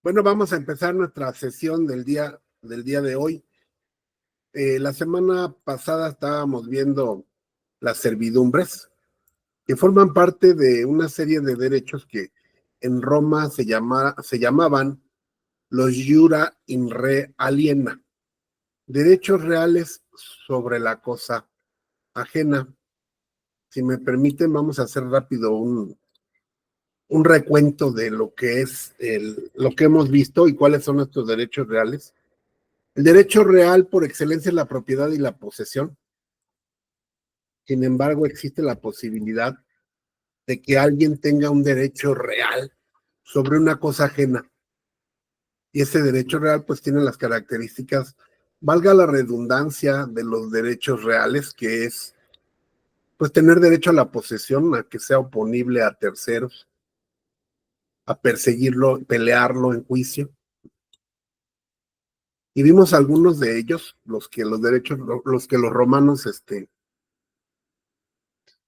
Bueno, vamos a empezar nuestra sesión del día de hoy. La semana pasada estábamos viendo las servidumbres, que forman parte de una serie de derechos que en Roma se llamaban los iura in re aliena, derechos reales sobre la cosa ajena. Si me permiten, vamos a hacer rápido un recuento de lo que es lo que hemos visto y cuáles son nuestros derechos reales. El derecho real por excelencia es la propiedad y la posesión. Sin embargo, existe la posibilidad de que alguien tenga un derecho real sobre una cosa ajena. Y ese derecho real pues tiene las características, valga la redundancia, de los derechos reales, que es pues tener derecho a la posesión, a que sea oponible a terceros, a perseguirlo, pelearlo en juicio. Y vimos algunos de ellos, los que los romanos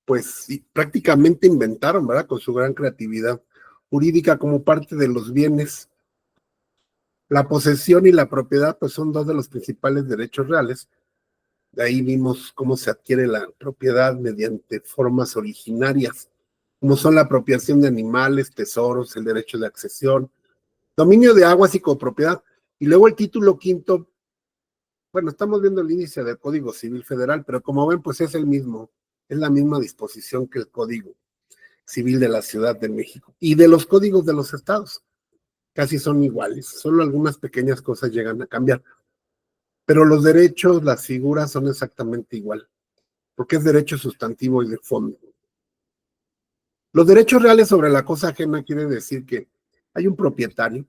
pues prácticamente inventaron, ¿verdad? Con su gran creatividad jurídica como parte de los bienes. La posesión y la propiedad, pues son dos de los principales derechos reales. De ahí vimos cómo se adquiere la propiedad mediante formas originarias, como son la apropiación de animales, tesoros, el derecho de accesión, dominio de aguas y copropiedad. Y luego el título quinto, bueno, estamos viendo el índice del Código Civil Federal, pero como ven, pues es la misma disposición que el Código Civil de la Ciudad de México y de los códigos de los estados. Casi son iguales, solo algunas pequeñas cosas llegan a cambiar. Pero los derechos, las figuras son exactamente igual, porque es derecho sustantivo y de fondo. Los derechos reales sobre la cosa ajena quiere decir que hay un propietario,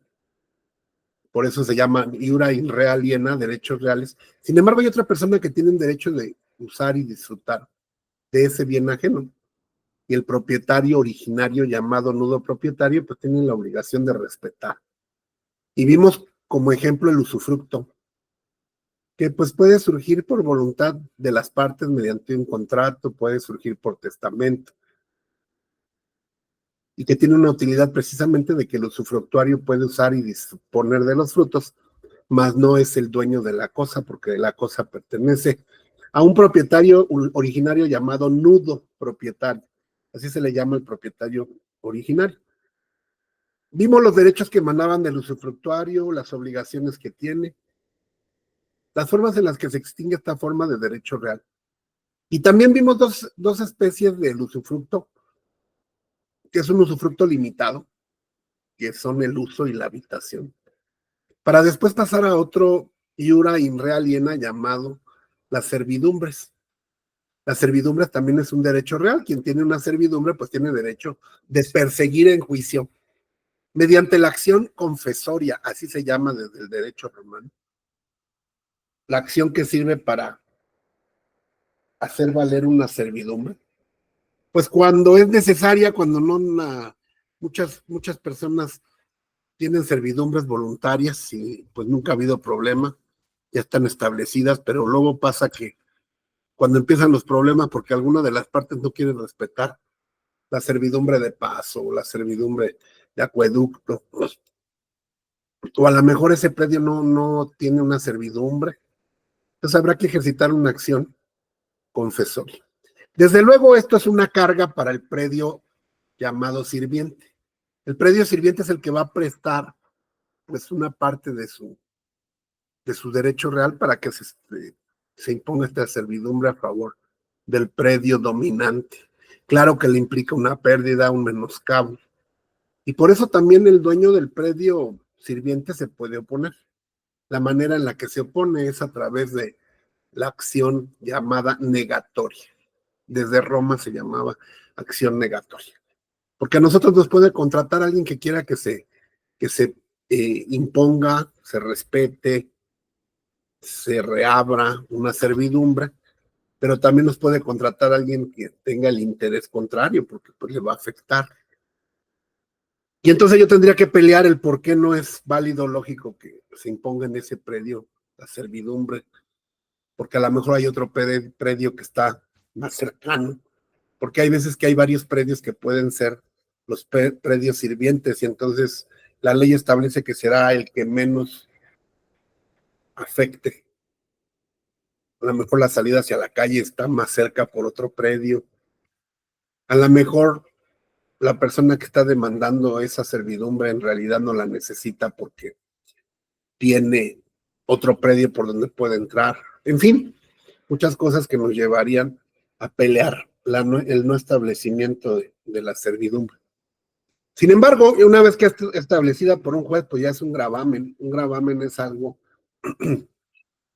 por eso se llama iura in re aliena, derechos reales. Sin embargo, hay otra persona que tiene el derecho de usar y disfrutar de ese bien ajeno. Y el propietario originario, llamado nudo propietario, pues tiene la obligación de respetar. Y vimos como ejemplo el usufructo, que pues puede surgir por voluntad de las partes mediante un contrato, puede surgir por testamento, y que tiene una utilidad precisamente de que el usufructuario puede usar y disponer de los frutos, mas no es el dueño de la cosa, porque la cosa pertenece a un propietario originario llamado nudo propietario. Así se le llama el propietario originario. Vimos los derechos que emanaban del usufructuario, las obligaciones que tiene, las formas en las que se extingue esta forma de derecho real. Y también vimos dos especies del usufructo, que es un usufructo limitado, que son el uso y la habitación, para después pasar a otro iura in re aliena llamado las servidumbres. Las servidumbres también es un derecho real. Quien tiene una servidumbre, pues tiene derecho de perseguir en juicio mediante la acción confesoria, así se llama desde el derecho romano. La acción que sirve para hacer valer una servidumbre. Pues cuando es necesaria, cuando no muchas personas tienen servidumbres voluntarias y pues nunca ha habido problema, ya están establecidas, pero luego pasa que cuando empiezan los problemas porque alguna de las partes no quiere respetar la servidumbre de paso o la servidumbre de acueducto, o a lo mejor ese predio no tiene una servidumbre, entonces habrá que ejercitar una acción confesoria. Desde luego esto es una carga para el predio llamado sirviente. El predio sirviente es el que va a prestar pues una parte de su derecho real para que se imponga esta servidumbre a favor del predio dominante. Claro que le implica una pérdida, un menoscabo. Y por eso también el dueño del predio sirviente se puede oponer. La manera en la que se opone es a través de la acción llamada negatoria. Desde Roma se llamaba acción negatoria. Porque a nosotros nos puede contratar a alguien que quiera que se imponga, se respete, se reabra una servidumbre, pero también nos puede contratar a alguien que tenga el interés contrario, porque pues le va a afectar. Y entonces yo tendría que pelear el por qué no es válido, lógico, que se imponga en ese predio la servidumbre, porque a lo mejor hay otro predio que está más cercano, porque hay veces que hay varios predios que pueden ser los predios sirvientes, y entonces la ley establece que será el que menos afecte. A lo mejor la salida hacia la calle está más cerca por otro predio. A lo mejor la persona que está demandando esa servidumbre en realidad no la necesita porque tiene otro predio por donde puede entrar. En fin, muchas cosas que nos llevarían a pelear el no establecimiento de la servidumbre. Sin embargo, una vez que es establecida por un juez, pues ya es un gravamen. Un gravamen es algo,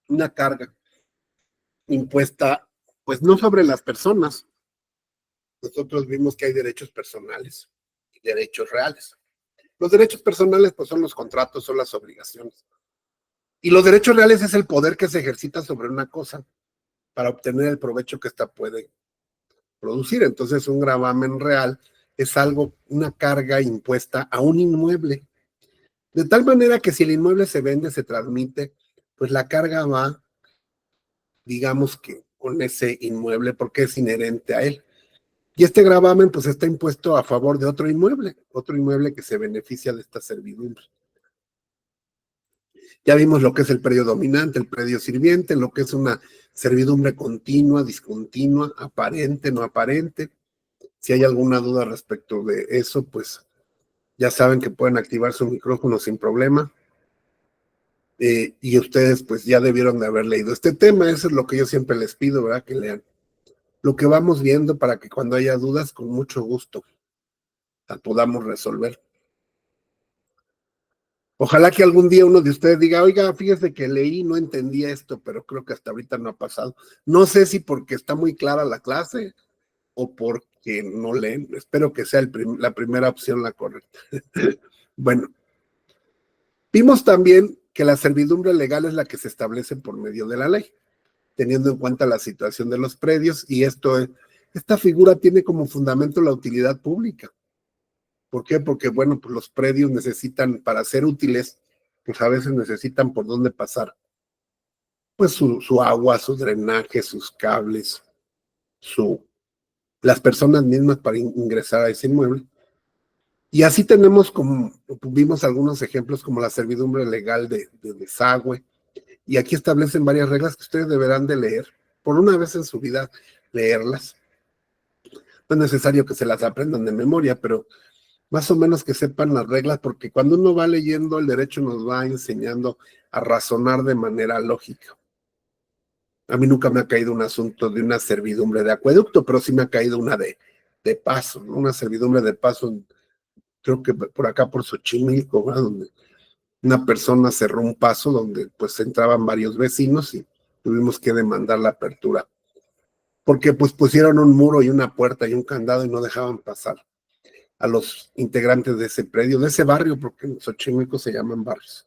una carga impuesta, pues no sobre las personas. Nosotros vimos que hay derechos personales y derechos reales. Los derechos personales, pues son los contratos, son las obligaciones. Y los derechos reales es el poder que se ejercita sobre una cosa para obtener el provecho que ésta puede producir. Entonces, un gravamen real es algo, una carga impuesta a un inmueble. De tal manera que si el inmueble se vende, se transmite, pues la carga va, digamos que con ese inmueble porque es inherente a él. Y este gravamen pues está impuesto a favor de otro inmueble que se beneficia de esta servidumbre. Ya vimos lo que es el predio dominante, el predio sirviente, lo que es una servidumbre continua, discontinua, aparente, no aparente. Si hay alguna duda respecto de eso, pues ya saben que pueden activar su micrófono sin problema. Y ustedes pues ya debieron de haber leído este tema. Eso es lo que yo siempre les pido, ¿verdad? Que lean lo que vamos viendo para que cuando haya dudas, con mucho gusto la podamos resolver. Ojalá que algún día uno de ustedes diga, oiga, fíjese que leí, no entendía esto, pero creo que hasta ahorita no ha pasado. No sé si porque está muy clara la clase o porque no leen. Espero que sea la primera opción la correcta. Bueno, vimos también que la servidumbre legal es la que se establece por medio de la ley, teniendo en cuenta la situación de los predios, y esta figura tiene como fundamento la utilidad pública. ¿Por qué? Porque, bueno, pues los predios necesitan, para ser útiles, pues a veces necesitan por dónde pasar. Pues su agua, su drenaje, sus cables, las personas mismas para ingresar a ese inmueble. Y así tenemos, como vimos algunos ejemplos, como la servidumbre legal de desagüe. Y aquí establecen varias reglas que ustedes deberán de leer, por una vez en su vida, leerlas. No es necesario que se las aprendan de memoria, pero más o menos que sepan las reglas, porque cuando uno va leyendo, el derecho nos va enseñando a razonar de manera lógica. A mí nunca me ha caído un asunto de una servidumbre de acueducto, pero sí me ha caído una de paso, ¿no? Una servidumbre de paso, creo que por acá por Xochimilco, ¿verdad? Donde una persona cerró un paso donde pues entraban varios vecinos y tuvimos que demandar la apertura, porque pues pusieron un muro y una puerta y un candado y no dejaban pasar a los integrantes de ese predio, de ese barrio, porque en Xochimilco se llaman barrios.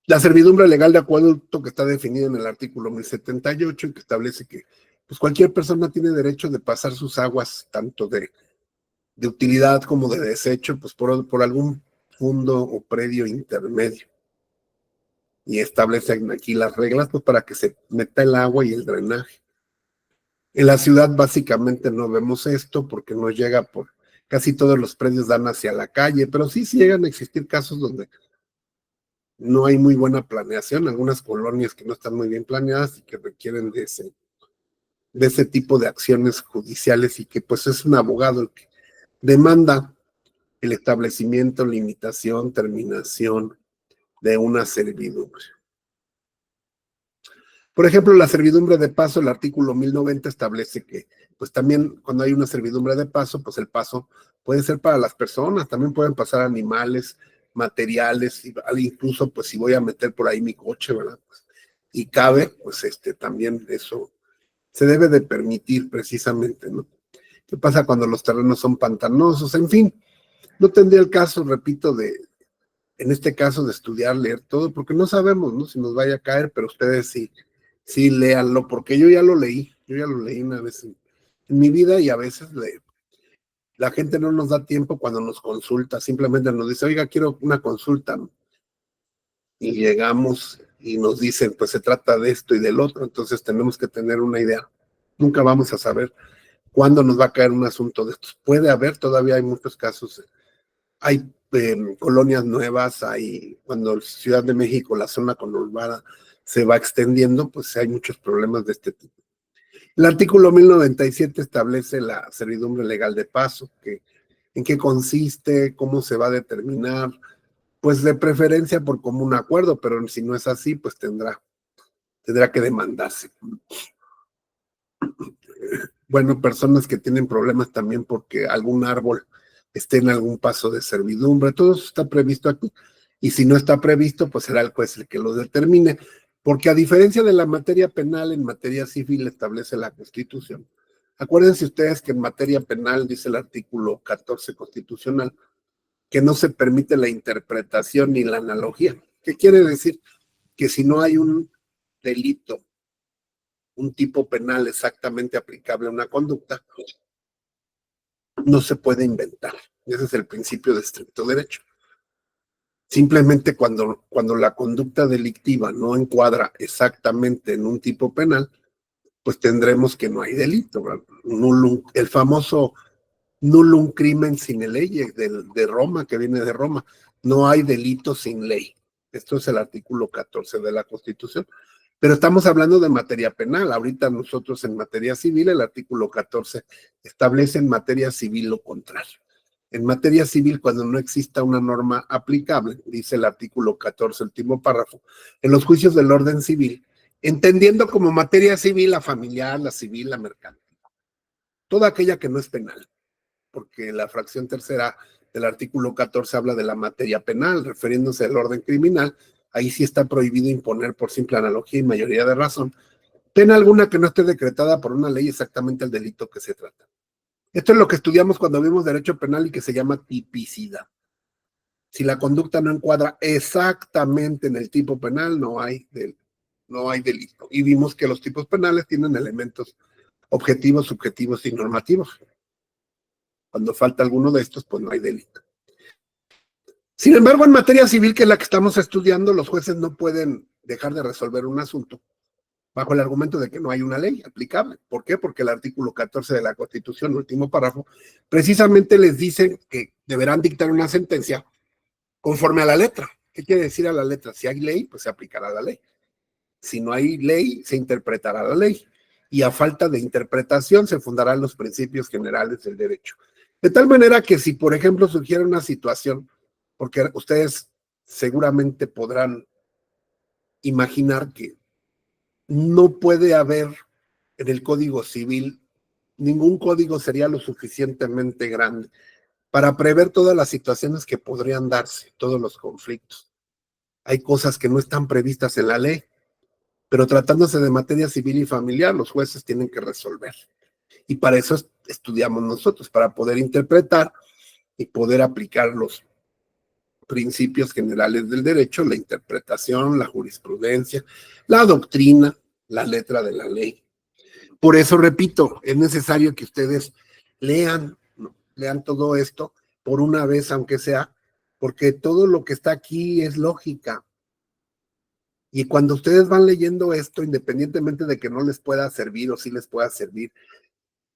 La servidumbre legal de acueducto, que está definida en el artículo 1078 y que establece que pues cualquier persona tiene derecho de pasar sus aguas, tanto de utilidad como de desecho, pues por algún fondo o predio intermedio. Y establecen aquí las reglas pues, para que se meta el agua y el drenaje. En la ciudad básicamente no vemos esto porque no llega por, casi todos los predios dan hacia la calle, pero sí llegan a existir casos donde no hay muy buena planeación, algunas colonias que no están muy bien planeadas y que requieren de ese tipo de acciones judiciales y que pues es un abogado el que demanda el establecimiento, limitación, terminación de una servidumbre. Por ejemplo, la servidumbre de paso, el artículo 1090 establece que, pues también cuando hay una servidumbre de paso, pues el paso puede ser para las personas, también pueden pasar animales, materiales, incluso pues si voy a meter por ahí mi coche, ¿verdad? Pues, y cabe, pues también eso se debe de permitir precisamente, ¿no? ¿Qué pasa cuando los terrenos son pantanosos? En fin, no tendría el caso, repito, en este caso de estudiar, leer todo, porque no sabemos, ¿no? Si nos vaya a caer, pero ustedes sí léanlo, porque yo ya lo leí una vez en mi vida y a veces la gente no nos da tiempo cuando nos consulta, simplemente nos dice, oiga, quiero una consulta, ¿no? Y llegamos y nos dicen, pues se trata de esto y del otro, entonces tenemos que tener una idea. Nunca vamos a saber ¿Cuándo nos va a caer un asunto de estos? Puede haber, todavía hay muchos casos. Hay colonias nuevas, hay cuando Ciudad de México, la zona conurbada, se va extendiendo, pues hay muchos problemas de este tipo. El artículo 1097 establece la servidumbre legal de paso, que en qué consiste, cómo se va a determinar, pues de preferencia por común acuerdo, pero si no es así, pues tendrá que demandarse. Bueno, personas que tienen problemas también porque algún árbol esté en algún paso de servidumbre, todo eso está previsto aquí. Y si no está previsto, pues será el juez el que lo determine, porque a diferencia de la materia penal, en materia civil establece la Constitución. Acuérdense ustedes que en materia penal dice el artículo 14 constitucional que no se permite la interpretación ni la analogía. ¿Qué quiere decir? Que si no hay un delito, un tipo penal exactamente aplicable a una conducta, no se puede inventar. Ese es el principio de estricto derecho. Simplemente cuando la conducta delictiva no encuadra exactamente en un tipo penal, pues tendremos que no hay delito. El famoso nullum crimen sine ley de Roma, que viene de Roma. No hay delito sin ley. Esto es el artículo 14 de la Constitución. Pero estamos hablando de materia penal. Ahorita nosotros en materia civil, el artículo 14 establece en materia civil lo contrario. En materia civil, cuando no exista una norma aplicable, dice el artículo 14, último párrafo, en los juicios del orden civil, entendiendo como materia civil la familiar, la civil, la mercantil, toda aquella que no es penal, porque la fracción tercera del artículo 14 habla de la materia penal, refiriéndose al orden criminal. Ahí sí está prohibido imponer por simple analogía y mayoría de razón pena alguna que no esté decretada por una ley exactamente el delito que se trata. Esto es lo que estudiamos cuando vimos derecho penal y que se llama tipicidad. Si la conducta no encuadra exactamente en el tipo penal, no hay delito. Y vimos que los tipos penales tienen elementos objetivos, subjetivos y normativos. Cuando falta alguno de estos, pues no hay delito. Sin embargo, en materia civil, que es la que estamos estudiando, los jueces no pueden dejar de resolver un asunto bajo el argumento de que no hay una ley aplicable. ¿Por qué? Porque el artículo 14 de la Constitución, último párrafo, precisamente les dice que deberán dictar una sentencia conforme a la letra. ¿Qué quiere decir a la letra? Si hay ley, pues se aplicará la ley. Si no hay ley, se interpretará la ley. Y a falta de interpretación se fundarán los principios generales del derecho. De tal manera que si, por ejemplo, surgiera una situación, porque ustedes seguramente podrán imaginar que no puede haber en el Código Civil, ningún código sería lo suficientemente grande para prever todas las situaciones que podrían darse, todos los conflictos. Hay cosas que no están previstas en la ley, pero tratándose de materia civil y familiar, los jueces tienen que resolver. Y para eso estudiamos nosotros, para poder interpretar y poder aplicar los principios generales del derecho, la interpretación, la jurisprudencia, la doctrina, la letra de la ley. Por eso, repito, es necesario que ustedes lean, ¿no? Lean todo esto por una vez, aunque sea, porque todo lo que está aquí es lógica. Y cuando ustedes van leyendo esto, independientemente de que no les pueda servir o sí les pueda servir,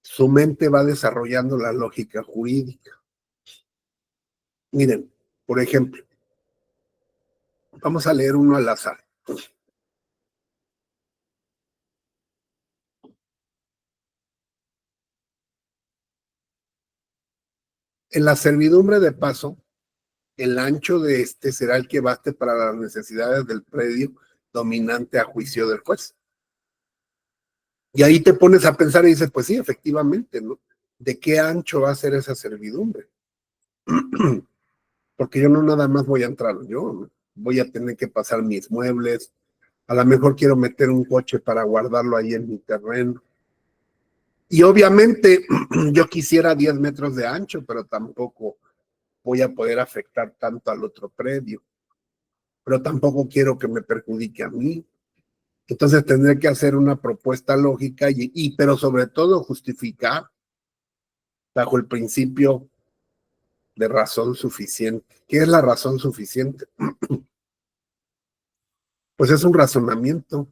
su mente va desarrollando la lógica jurídica. Miren, por ejemplo, vamos a leer uno al azar. En la servidumbre de paso, el ancho de este será el que baste para las necesidades del predio dominante a juicio del juez. Y ahí te pones a pensar y dices, pues sí, efectivamente, ¿no? ¿De qué ancho va a ser esa servidumbre? Porque yo no nada más voy a entrar, yo voy a tener que pasar mis muebles, a lo mejor quiero meter un coche para guardarlo ahí en mi terreno. Y obviamente yo quisiera 10 metros de ancho, pero tampoco voy a poder afectar tanto al otro predio, pero tampoco quiero que me perjudique a mí. Entonces tendré que hacer una propuesta lógica pero sobre todo justificar bajo el principio de razón suficiente. ¿Qué es la razón suficiente? Pues es un razonamiento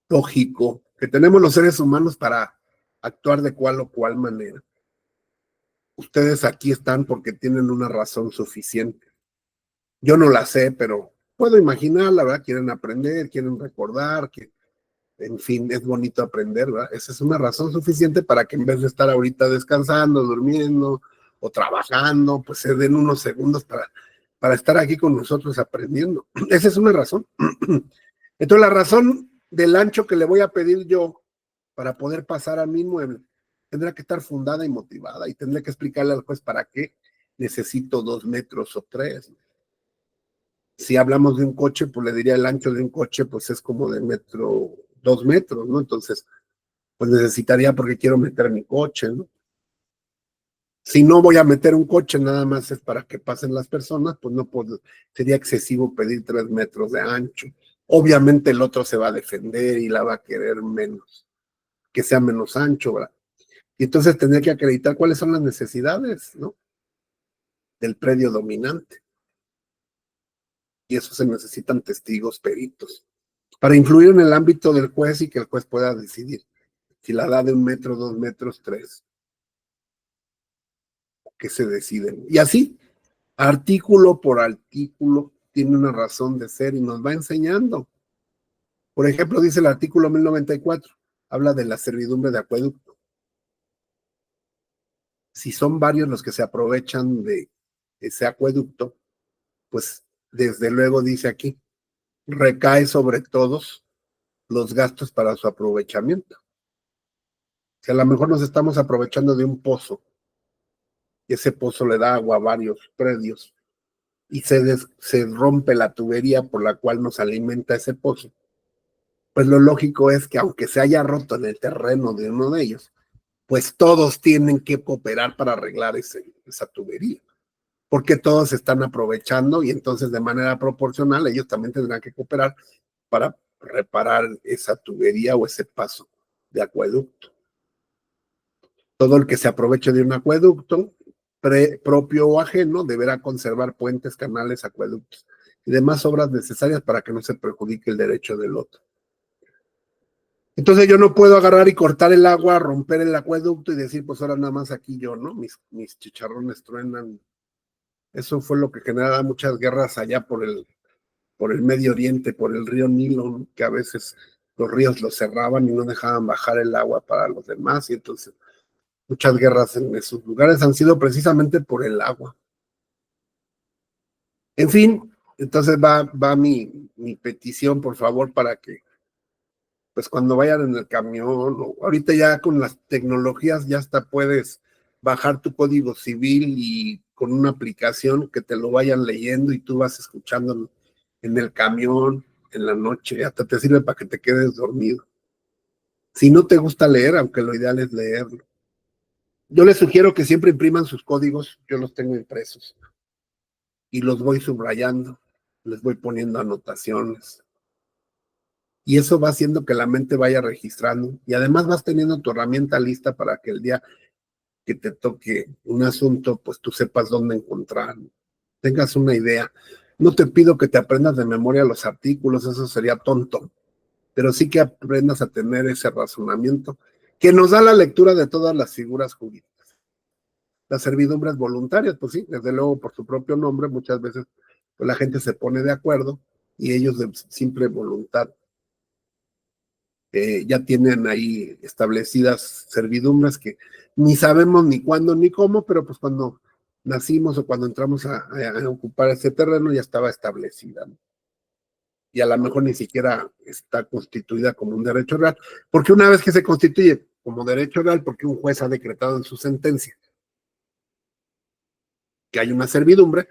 lógico que tenemos los seres humanos para actuar de cual o cual manera. Ustedes aquí están porque tienen una razón suficiente. Yo no la sé, pero puedo imaginar, la verdad, quieren aprender, quieren recordar, que, en fin, es bonito aprender, ¿verdad? Esa es una razón suficiente para que en vez de estar ahorita descansando, durmiendo o trabajando, pues se den unos segundos para estar aquí con nosotros aprendiendo. Esa es una razón. Entonces, la razón del ancho que le voy a pedir yo para poder pasar a mi inmueble tendrá que estar fundada y motivada y tendré que explicarle al juez para qué necesito 2 metros o 3. Si hablamos de un coche, pues le diría el ancho de un coche, pues es como de 2 metros, ¿no? Entonces, pues necesitaría porque quiero meter mi coche, ¿no? Si no voy a meter un coche, nada más es para que pasen las personas, pues no puedo, sería excesivo pedir 3 metros de ancho. Obviamente el otro se va a defender y la va a querer menos, que sea menos ancho, ¿verdad? Y entonces tendría que acreditar cuáles son las necesidades, ¿no? Del predio dominante. Y eso se necesitan testigos peritos para influir en el ámbito del juez y que el juez pueda decidir si la da de 1 metro, 2 metros, 3, que se deciden. Y así, artículo por artículo, tiene una razón de ser y nos va enseñando. Por ejemplo, dice el artículo 1094, habla de la servidumbre de acueducto. Si son varios los que se aprovechan de ese acueducto, pues desde luego dice aquí, recae sobre todos los gastos para su aprovechamiento. Si a lo mejor nos estamos aprovechando de un pozo, y ese pozo le da agua a varios predios, y se rompe la tubería por la cual nos alimenta ese pozo, pues lo lógico es que aunque se haya roto en el terreno de uno de ellos, pues todos tienen que cooperar para arreglar esa tubería, porque todos están aprovechando y entonces de manera proporcional ellos también tendrán que cooperar para reparar esa tubería o ese paso de acueducto. Todo el que se aproveche de un acueducto, propio o ajeno, deberá conservar puentes, canales, acueductos y demás obras necesarias para que no se perjudique el derecho del otro. Entonces yo no puedo agarrar y cortar el agua, romper el acueducto y decir, pues ahora nada más aquí yo, ¿no? Mis chicharrones truenan. Eso fue lo que generaba muchas guerras allá por el Medio Oriente, por el río Nilo, ¿no? Que a veces los ríos los cerraban y no dejaban bajar el agua para los demás, y entonces muchas guerras en esos lugares han sido precisamente por el agua. En fin, entonces va mi petición, por favor, para que pues cuando vayan en el camión, o ahorita ya con las tecnologías ya hasta puedes bajar tu código civil y con una aplicación que te lo vayan leyendo y tú vas escuchando en el camión, en la noche, hasta te sirve para que te quedes dormido. Si no te gusta leer, aunque lo ideal es leerlo. Yo les sugiero que siempre impriman sus códigos, yo los tengo impresos y los voy subrayando, les voy poniendo anotaciones. Y eso va haciendo que la mente vaya registrando y además vas teniendo tu herramienta lista para que el día que te toque un asunto, pues tú sepas dónde encontrar, tengas una idea. No te pido que te aprendas de memoria los artículos, eso sería tonto, pero sí que aprendas a tener ese razonamiento que nos da la lectura de todas las figuras jurídicas. Las servidumbres voluntarias, pues sí, desde luego por su propio nombre, muchas veces pues, la gente se pone de acuerdo y ellos de simple voluntad ya tienen ahí establecidas servidumbres que ni sabemos ni cuándo ni cómo, pero pues cuando nacimos o cuando entramos a ocupar ese terreno ya estaba establecida, ¿no? Y a lo mejor ni siquiera está constituida como un derecho real, porque una vez que se constituye como derecho real, porque un juez ha decretado en su sentencia que hay una servidumbre,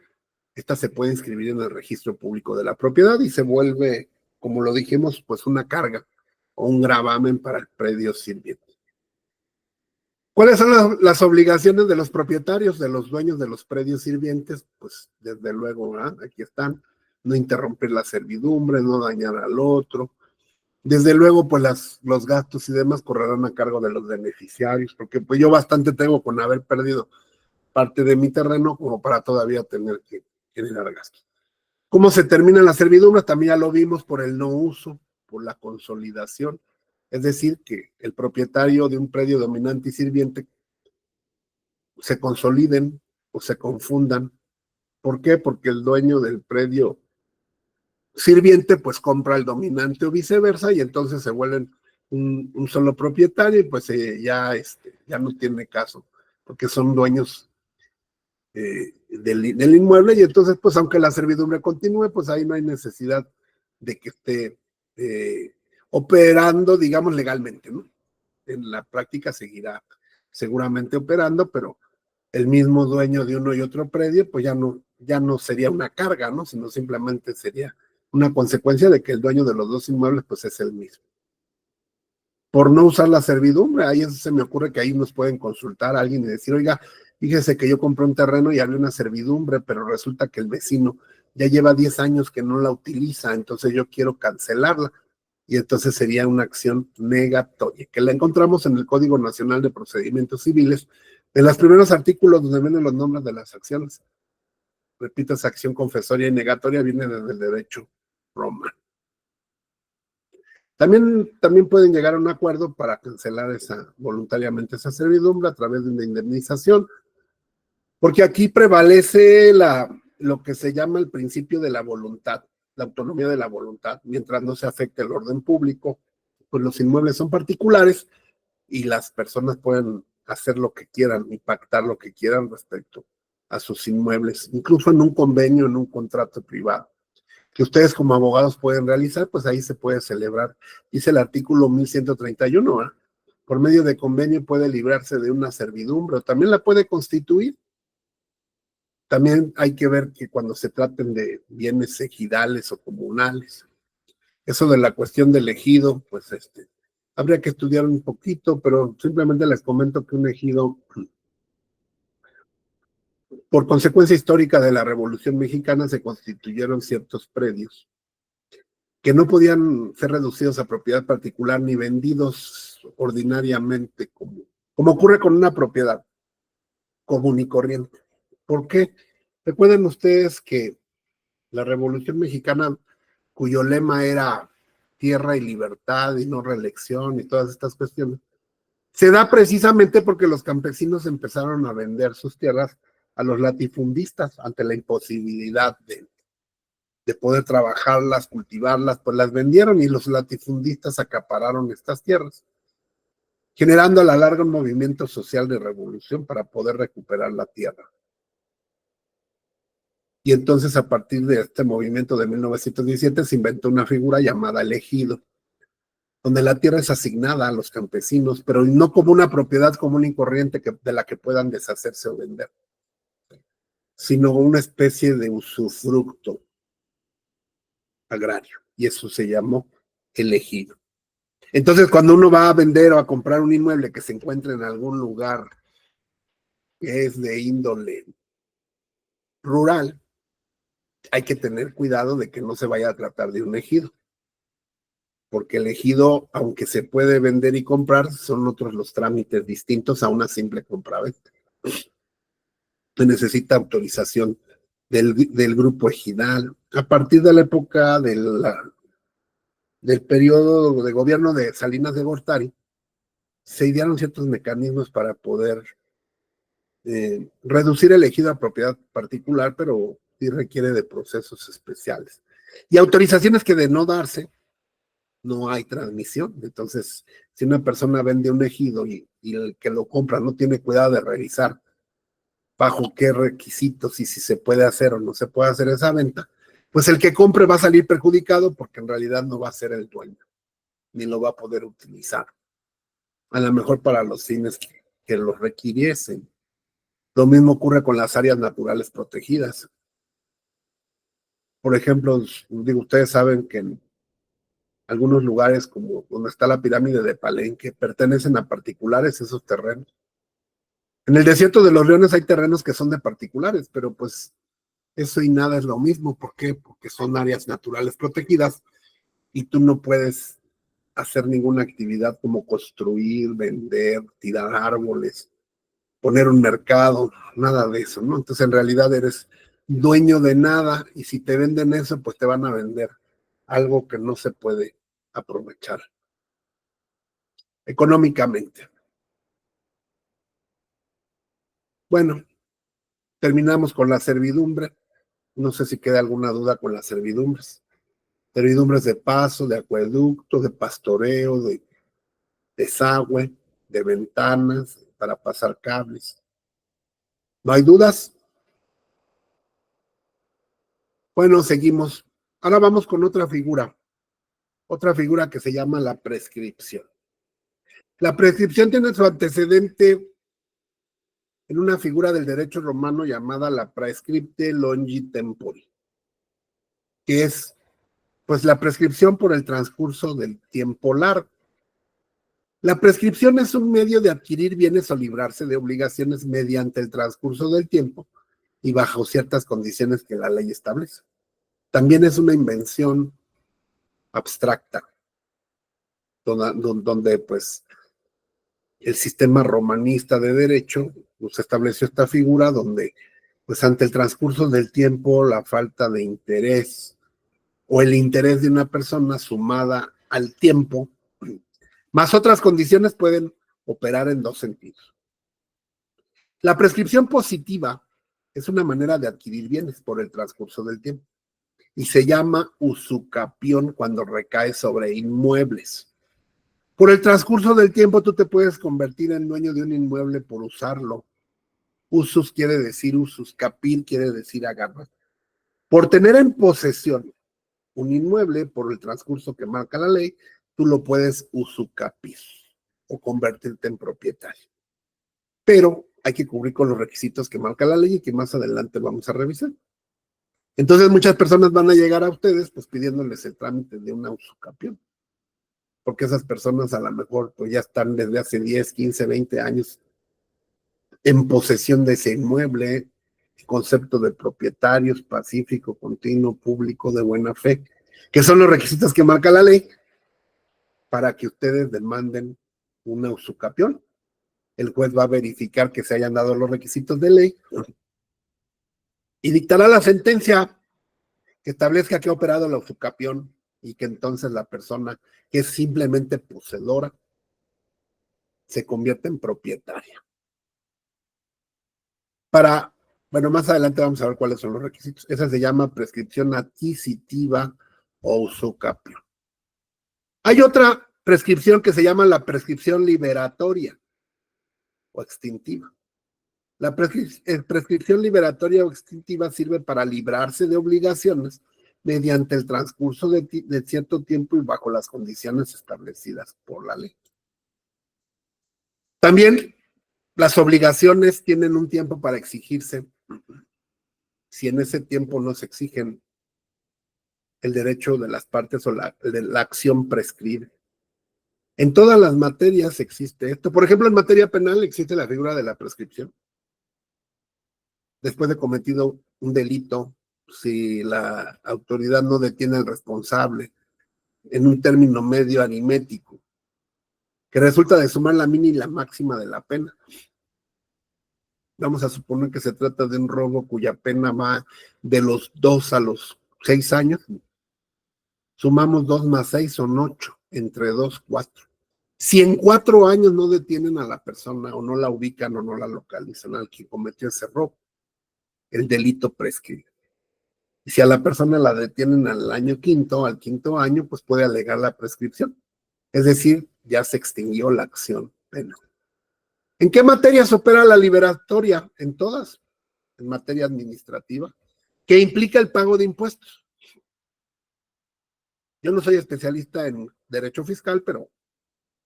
esta se puede inscribir en el registro público de la propiedad y se vuelve, como lo dijimos, pues una carga o un gravamen para el predio sirviente. ¿Cuáles son las obligaciones de los propietarios, de los dueños de los predios sirvientes? Pues desde luego, ¿verdad? Aquí están, no interrumpir la servidumbre, no dañar al otro. Desde luego, pues los gastos y demás correrán a cargo de los beneficiarios, porque pues yo bastante tengo con haber perdido parte de mi terreno como para todavía tener que generar gastos. ¿Cómo se termina la servidumbre? También ya lo vimos por el no uso, por la consolidación. Es decir, que el propietario de un predio dominante y sirviente se consoliden o se confundan. ¿Por qué? Porque el dueño del predio sirviente pues compra al dominante o viceversa y entonces se vuelven un solo propietario y pues ya no tiene caso, porque son dueños del inmueble y entonces pues aunque la servidumbre continúe, pues ahí no hay necesidad de que esté operando, digamos, legalmente, ¿no? En la práctica seguirá seguramente operando, pero el mismo dueño de uno y otro predio, pues ya no sería una carga, ¿no? Sino simplemente sería una consecuencia de que el dueño de los dos inmuebles, pues es el mismo. Por no usar la servidumbre, ahí se me ocurre que ahí nos pueden consultar a alguien y decir, oiga, fíjese que yo compré un terreno y había una servidumbre, pero resulta que el vecino ya lleva 10 años que no la utiliza, entonces yo quiero cancelarla. Y entonces sería una acción negatoria, que la encontramos en el Código Nacional de Procedimientos Civiles, en los primeros artículos donde vienen los nombres de las acciones. Repito, esa acción confesoria y negatoria viene desde el derecho romano. También pueden llegar a un acuerdo para cancelar voluntariamente esa servidumbre a través de una indemnización, porque aquí prevalece lo que se llama el principio de la voluntad, la autonomía de la voluntad, mientras no se afecte el orden público, pues los inmuebles son particulares y las personas pueden hacer lo que quieran y pactar lo que quieran respecto a sus inmuebles, incluso en un convenio, en un contrato privado, que ustedes como abogados pueden realizar, pues ahí se puede celebrar. Dice el artículo 1131, ¿eh? Por medio de convenio puede librarse de una servidumbre o también la puede constituir. También hay que ver que cuando se traten de bienes ejidales o comunales, eso de la cuestión del ejido, pues habría que estudiar un poquito, pero simplemente les comento que un ejido, por consecuencia histórica de la Revolución Mexicana, se constituyeron ciertos predios que no podían ser reducidos a propiedad particular ni vendidos ordinariamente, como ocurre con una propiedad común y corriente. ¿Por qué? Recuerden ustedes que la Revolución Mexicana, cuyo lema era tierra y libertad y no reelección y todas estas cuestiones, se da precisamente porque los campesinos empezaron a vender sus tierras a los latifundistas ante la imposibilidad de poder trabajarlas, cultivarlas, pues las vendieron y los latifundistas acapararon estas tierras, generando a la larga un movimiento social de revolución para poder recuperar la tierra. Y entonces a partir de este movimiento de 1917 se inventó una figura llamada el ejido, donde la tierra es asignada a los campesinos, pero no como una propiedad común y corriente de la que puedan deshacerse o vender, sino una especie de usufructo agrario, y eso se llamó el ejido. Entonces, cuando uno va a vender o a comprar un inmueble que se encuentre en algún lugar que es de índole rural, hay que tener cuidado de que no se vaya a tratar de un ejido, porque el ejido, aunque se puede vender y comprar, son otros los trámites distintos a una simple compra-venta. Se necesita autorización del grupo ejidal. A partir de la época del periodo de gobierno de Salinas de Gortari, se idearon ciertos mecanismos para poder reducir el ejido a propiedad particular, pero sí requiere de procesos especiales. Y autorizaciones que de no darse, no hay transmisión. Entonces, si una persona vende un ejido y el que lo compra no tiene cuidado de revisar bajo qué requisitos y si se puede hacer o no se puede hacer esa venta, pues el que compre va a salir perjudicado porque en realidad no va a ser el dueño, ni lo va a poder utilizar. A lo mejor para los fines que lo requiriesen. Lo mismo ocurre con las áreas naturales protegidas. Por ejemplo, digo, ustedes saben que en algunos lugares como donde está la pirámide de Palenque pertenecen a particulares esos terrenos. En el desierto de los Leones hay terrenos que son de particulares, pero pues eso y nada es lo mismo. ¿Por qué? Porque son áreas naturales protegidas y tú no puedes hacer ninguna actividad como construir, vender, tirar árboles, poner un mercado, nada de eso, ¿no? Entonces en realidad eres dueño de nada y si te venden eso, pues te van a vender algo que no se puede aprovechar. económicamente. Bueno, terminamos con la servidumbre. No sé si queda alguna duda con las servidumbres. Servidumbres de paso, de acueducto, de pastoreo, de desagüe, de ventanas, para pasar cables. ¿No hay dudas? Bueno, seguimos. Ahora vamos con otra figura que se llama la prescripción. La prescripción tiene su antecedente en una figura del derecho romano llamada la praescripte longi tempori, que es pues la prescripción por el transcurso del tiempo largo. La prescripción es un medio de adquirir bienes o librarse de obligaciones mediante el transcurso del tiempo y bajo ciertas condiciones que la ley establece. También es una invención abstracta, donde pues el sistema romanista de derecho pues, estableció esta figura donde pues ante el transcurso del tiempo, la falta de interés o el interés de una persona sumada al tiempo, más otras condiciones pueden operar en dos sentidos. La prescripción positiva es una manera de adquirir bienes por el transcurso del tiempo y se llama usucapión cuando recae sobre inmuebles. Por el transcurso del tiempo tú te puedes convertir en dueño de un inmueble por usarlo. Usus quiere decir usus, capir quiere decir agarrar. Por tener en posesión un inmueble por el transcurso que marca la ley, tú lo puedes usucapir o convertirte en propietario. Pero hay que cubrir con los requisitos que marca la ley y que más adelante vamos a revisar. Entonces muchas personas van a llegar a ustedes pues pidiéndoles el trámite de una usucapión, porque esas personas a lo mejor pues ya están desde hace 10, 15, 20 años en posesión de ese inmueble, concepto de propietarios, pacífico, continuo, público, de buena fe, que son los requisitos que marca la ley para que ustedes demanden una usucapión. El juez va a verificar que se hayan dado los requisitos de ley y dictará la sentencia que establezca que ha operado la usucapión y que entonces la persona que es simplemente poseedora se convierte en propietaria. Bueno, más adelante vamos a ver cuáles son los requisitos. Esa se llama prescripción adquisitiva o usucapión. Hay otra prescripción que se llama la prescripción liberatoria o extintiva. La prescripción liberatoria o extintiva sirve para librarse de obligaciones mediante el transcurso de cierto tiempo y bajo las condiciones establecidas por la ley. También las obligaciones tienen un tiempo para exigirse. Si en ese tiempo no se exigen, el derecho de las partes o la acción prescribe. En todas las materias existe esto. Por ejemplo, en materia penal existe la figura de la prescripción. Después de cometido un delito, si la autoridad no detiene al responsable en un término medio aritmético, que resulta de sumar la mínima y la máxima de la pena. Vamos a suponer que se trata de un robo cuya pena va de los 2 a los 6 años. Sumamos 2 más 6 son 8, entre 2, 4. Si en 4 años no detienen a la persona o no la ubican o no la localizan al que cometió ese robo, el delito prescribe. Y si a la persona la detienen al quinto año, pues puede alegar la prescripción. Es decir, ya se extinguió la acción penal. ¿En qué materias opera la liberatoria? En todas. En materia administrativa, que implica el pago de impuestos. Yo no soy especialista en derecho fiscal, pero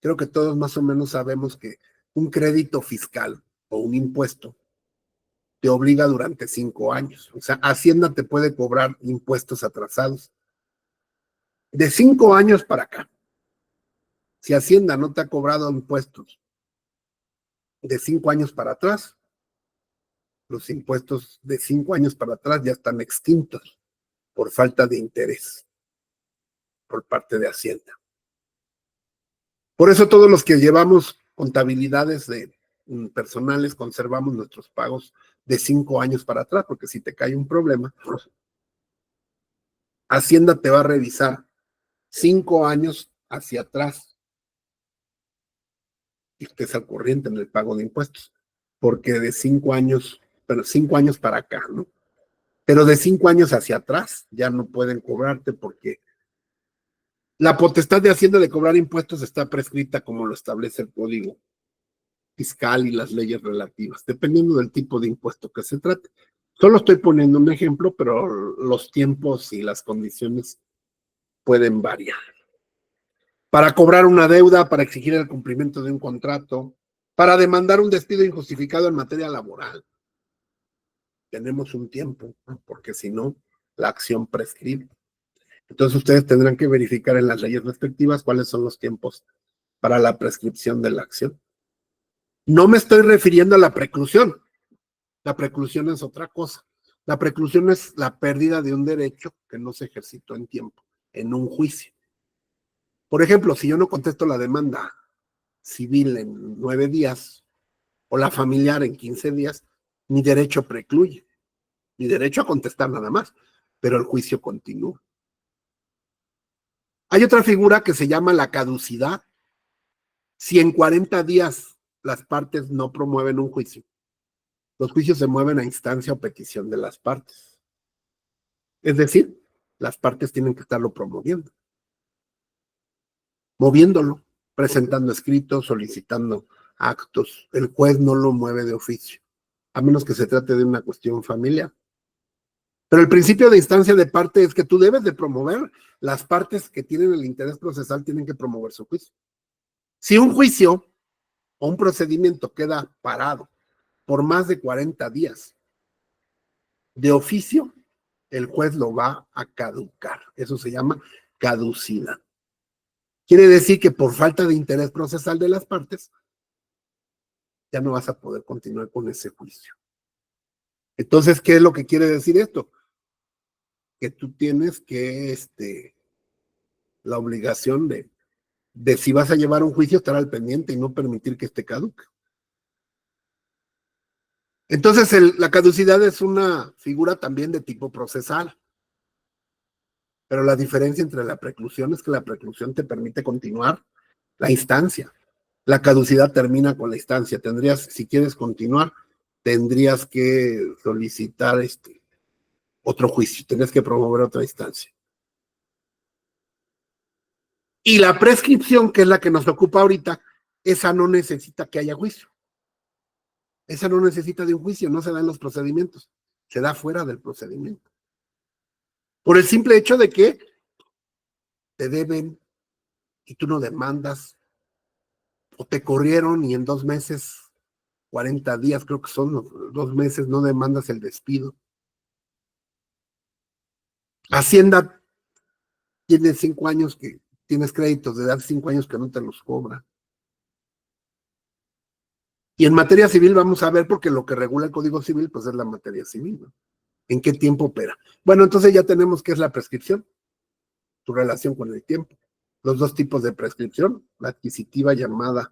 creo que todos más o menos sabemos que un crédito fiscal o un impuesto te obliga durante 5 años. O sea, Hacienda te puede cobrar impuestos atrasados. De 5 años para acá, si Hacienda no te ha cobrado impuestos de 5 años para atrás, los impuestos de 5 años para atrás ya están extintos por falta de interés por parte de Hacienda. Por eso todos los que llevamos contabilidades personales conservamos nuestros pagos de 5 años para atrás, porque si te cae un problema, Hacienda te va a revisar 5 años hacia atrás. 5 años estés al corriente en el pago de impuestos, porque de 5 años, pero 5 años para acá, ¿no? Pero de 5 años hacia atrás ya no pueden cobrarte porque la potestad de Hacienda de cobrar impuestos está prescrita como lo establece el Código Fiscal y las leyes relativas, dependiendo del tipo de impuesto que se trate. Solo estoy poniendo un ejemplo, pero los tiempos y las condiciones pueden variar. Para cobrar una deuda, para exigir el cumplimiento de un contrato, para demandar un despido injustificado en materia laboral. Tenemos un tiempo, ¿no? Porque si no, la acción prescribe. Entonces ustedes tendrán que verificar en las leyes respectivas cuáles son los tiempos para la prescripción de la acción. No me estoy refiriendo a la preclusión. La preclusión es otra cosa. La preclusión es la pérdida de un derecho que no se ejercitó en tiempo, en un juicio. Por ejemplo, si yo no contesto la demanda civil en 9 días o la familiar en 15 días, mi derecho precluye. Mi derecho a contestar nada más, pero el juicio continúa. Hay otra figura que se llama la caducidad. Si en 40 días las partes no promueven un juicio, los juicios se mueven a instancia o petición de las partes. Es decir, las partes tienen que estarlo promoviendo, moviéndolo, presentando escritos, solicitando actos. El juez no lo mueve de oficio, a menos que se trate de una cuestión familiar. Pero el principio de instancia de parte es que tú debes de promover, las partes que tienen el interés procesal tienen que promover su juicio. Si un juicio o un procedimiento queda parado por más de 40 días, de oficio, el juez lo va a caducar. Eso se llama caducidad. Quiere decir que por falta de interés procesal de las partes, ya no vas a poder continuar con ese juicio. Entonces, ¿qué es lo que quiere decir esto? Que tú tienes que, la obligación de si vas a llevar un juicio, estar al pendiente y no permitir que esté caduque. Entonces, la caducidad es una figura también de tipo procesal. Pero la diferencia entre la preclusión es que la preclusión te permite continuar la instancia. La caducidad termina con la instancia. Tendrías, si quieres continuar, tendrías que solicitar otro juicio, tendrías que promover otra instancia. Y la prescripción, que es la que nos ocupa ahorita, esa no necesita que haya juicio. Esa no necesita de un juicio, no se da en los procedimientos, se da fuera del procedimiento. Por el simple hecho de que te deben y tú no demandas, o te corrieron y en 2 meses, 40 días, creo que son 2 meses, no demandas el despido. Hacienda tiene 5 años que tienes créditos de hace 5 años que no te los cobra. Y en materia civil vamos a ver, porque lo que regula el Código Civil, pues es la materia civil, ¿no? ¿En qué tiempo opera? Bueno, entonces ya tenemos qué es la prescripción, tu relación con el tiempo. Los 2 tipos de prescripción, la adquisitiva llamada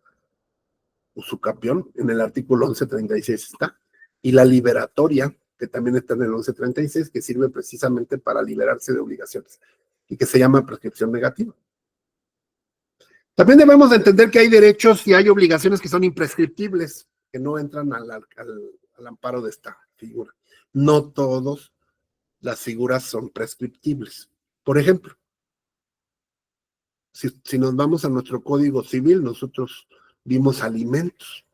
usucapión, en el artículo 1136 está, y la liberatoria, que también está en el 1136, que sirve precisamente para liberarse de obligaciones, y que se llama prescripción negativa. También debemos de entender que hay derechos y hay obligaciones que son imprescriptibles, que no entran al amparo de esta figura. No todas las figuras son prescriptibles. Por ejemplo, si nos vamos a nuestro Código Civil, nosotros vimos alimentos.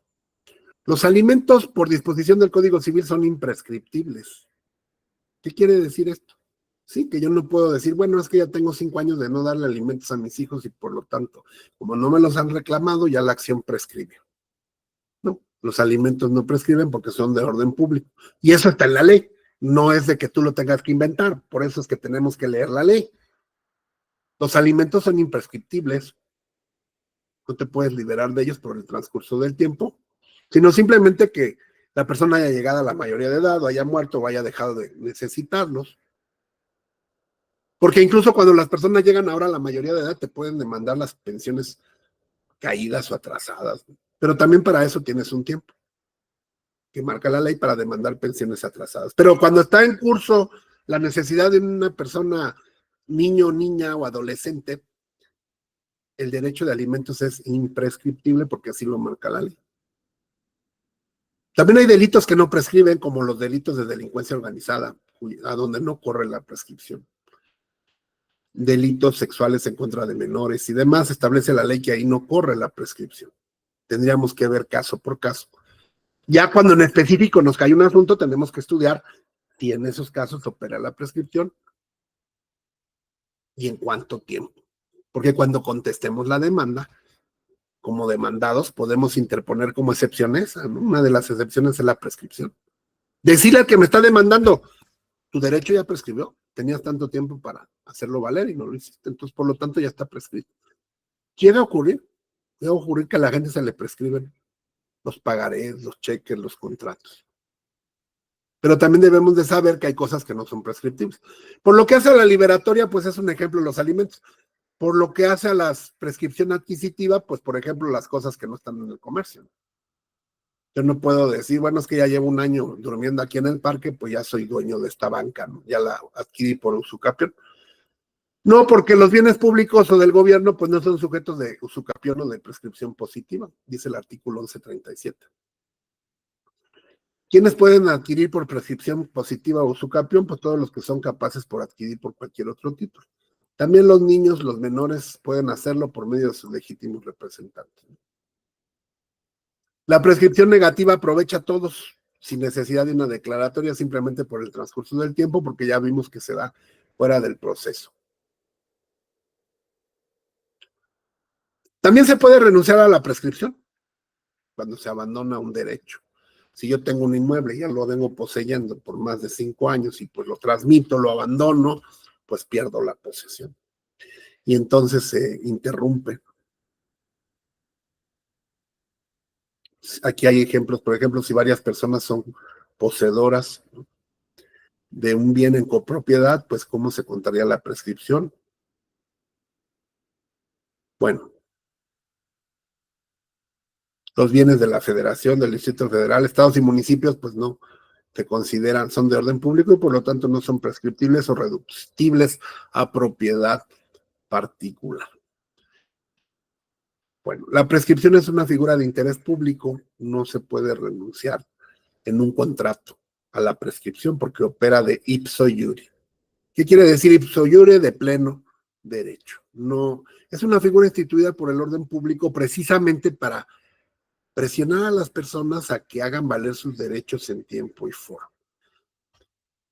Los alimentos, por disposición del Código Civil, son imprescriptibles. ¿Qué quiere decir esto? Sí, que yo no puedo decir, bueno, es que ya tengo 5 años de no darle alimentos a mis hijos y por lo tanto, como no me los han reclamado, ya la acción prescribe. No, los alimentos no prescriben porque son de orden público. Y eso está en la ley. No es de que tú lo tengas que inventar. Por eso es que tenemos que leer la ley. Los alimentos son imprescriptibles. No te puedes liberar de ellos por el transcurso del tiempo, sino simplemente que la persona haya llegado a la mayoría de edad, o haya muerto, o haya dejado de necesitarlos. Porque incluso cuando las personas llegan ahora a la mayoría de edad, te pueden demandar las pensiones caídas o atrasadas. Pero también para eso tienes un tiempo que marca la ley para demandar pensiones atrasadas. Pero cuando está en curso la necesidad de una persona, niño, niña o adolescente, el derecho de alimentos es imprescriptible porque así lo marca la ley. También hay delitos que no prescriben, como los delitos de delincuencia organizada, a donde no corre la prescripción. Delitos sexuales en contra de menores y demás, establece la ley que ahí no corre la prescripción. Tendríamos que ver caso por caso. Ya cuando en específico nos cae un asunto, tenemos que estudiar si en esos casos opera la prescripción y en cuánto tiempo. Porque cuando contestemos la demanda, como demandados, podemos interponer como excepciones, ¿no? Una de las excepciones es la prescripción. Decirle al que me está demandando, tu derecho ya prescribió, tenías tanto tiempo para hacerlo valer y no lo hiciste, entonces por lo tanto ya está prescrito. Puede ocurrir que a la gente se le prescriben los pagarés, los cheques, los contratos. Pero también debemos de saber que hay cosas que no son prescriptibles. Por lo que hace a la liberatoria, pues es un ejemplo los alimentos. Por lo que hace a la prescripción adquisitiva, pues por ejemplo las cosas que no están en el comercio. Yo no puedo decir, bueno, es que ya llevo un año durmiendo aquí en el parque, pues ya soy dueño de esta banca, ¿no? Ya la adquirí por usucapión. No, porque los bienes públicos o del gobierno, pues no son sujetos de usucapión o de prescripción positiva, dice el artículo 1137. ¿Quiénes pueden adquirir por prescripción positiva o usucapión? Pues todos los que son capaces por adquirir por cualquier otro título. También los niños, los menores, pueden hacerlo por medio de sus legítimos representantes. La prescripción negativa aprovecha a todos sin necesidad de una declaratoria, simplemente por el transcurso del tiempo, porque ya vimos que se da fuera del proceso. También se puede renunciar a la prescripción cuando se abandona un derecho. Si yo tengo un inmueble y ya lo vengo poseyendo por más de 5 años y pues lo transmito, lo abandono, pues pierdo la posesión. Y entonces se interrumpe. Aquí hay ejemplos, por ejemplo, si varias personas son poseedoras de un bien en copropiedad, pues ¿cómo se contaría la prescripción? Bueno, los bienes de la Federación, del Distrito Federal, estados y municipios, pues no se consideran, son de orden público y por lo tanto no son prescriptibles o reductibles a propiedad particular. Bueno, la prescripción es una figura de interés público, no se puede renunciar en un contrato a la prescripción porque opera de ipso iure. ¿Qué quiere decir ipso iure? De pleno derecho. No, es una figura instituida por el orden público precisamente para presionar a las personas a que hagan valer sus derechos en tiempo y forma.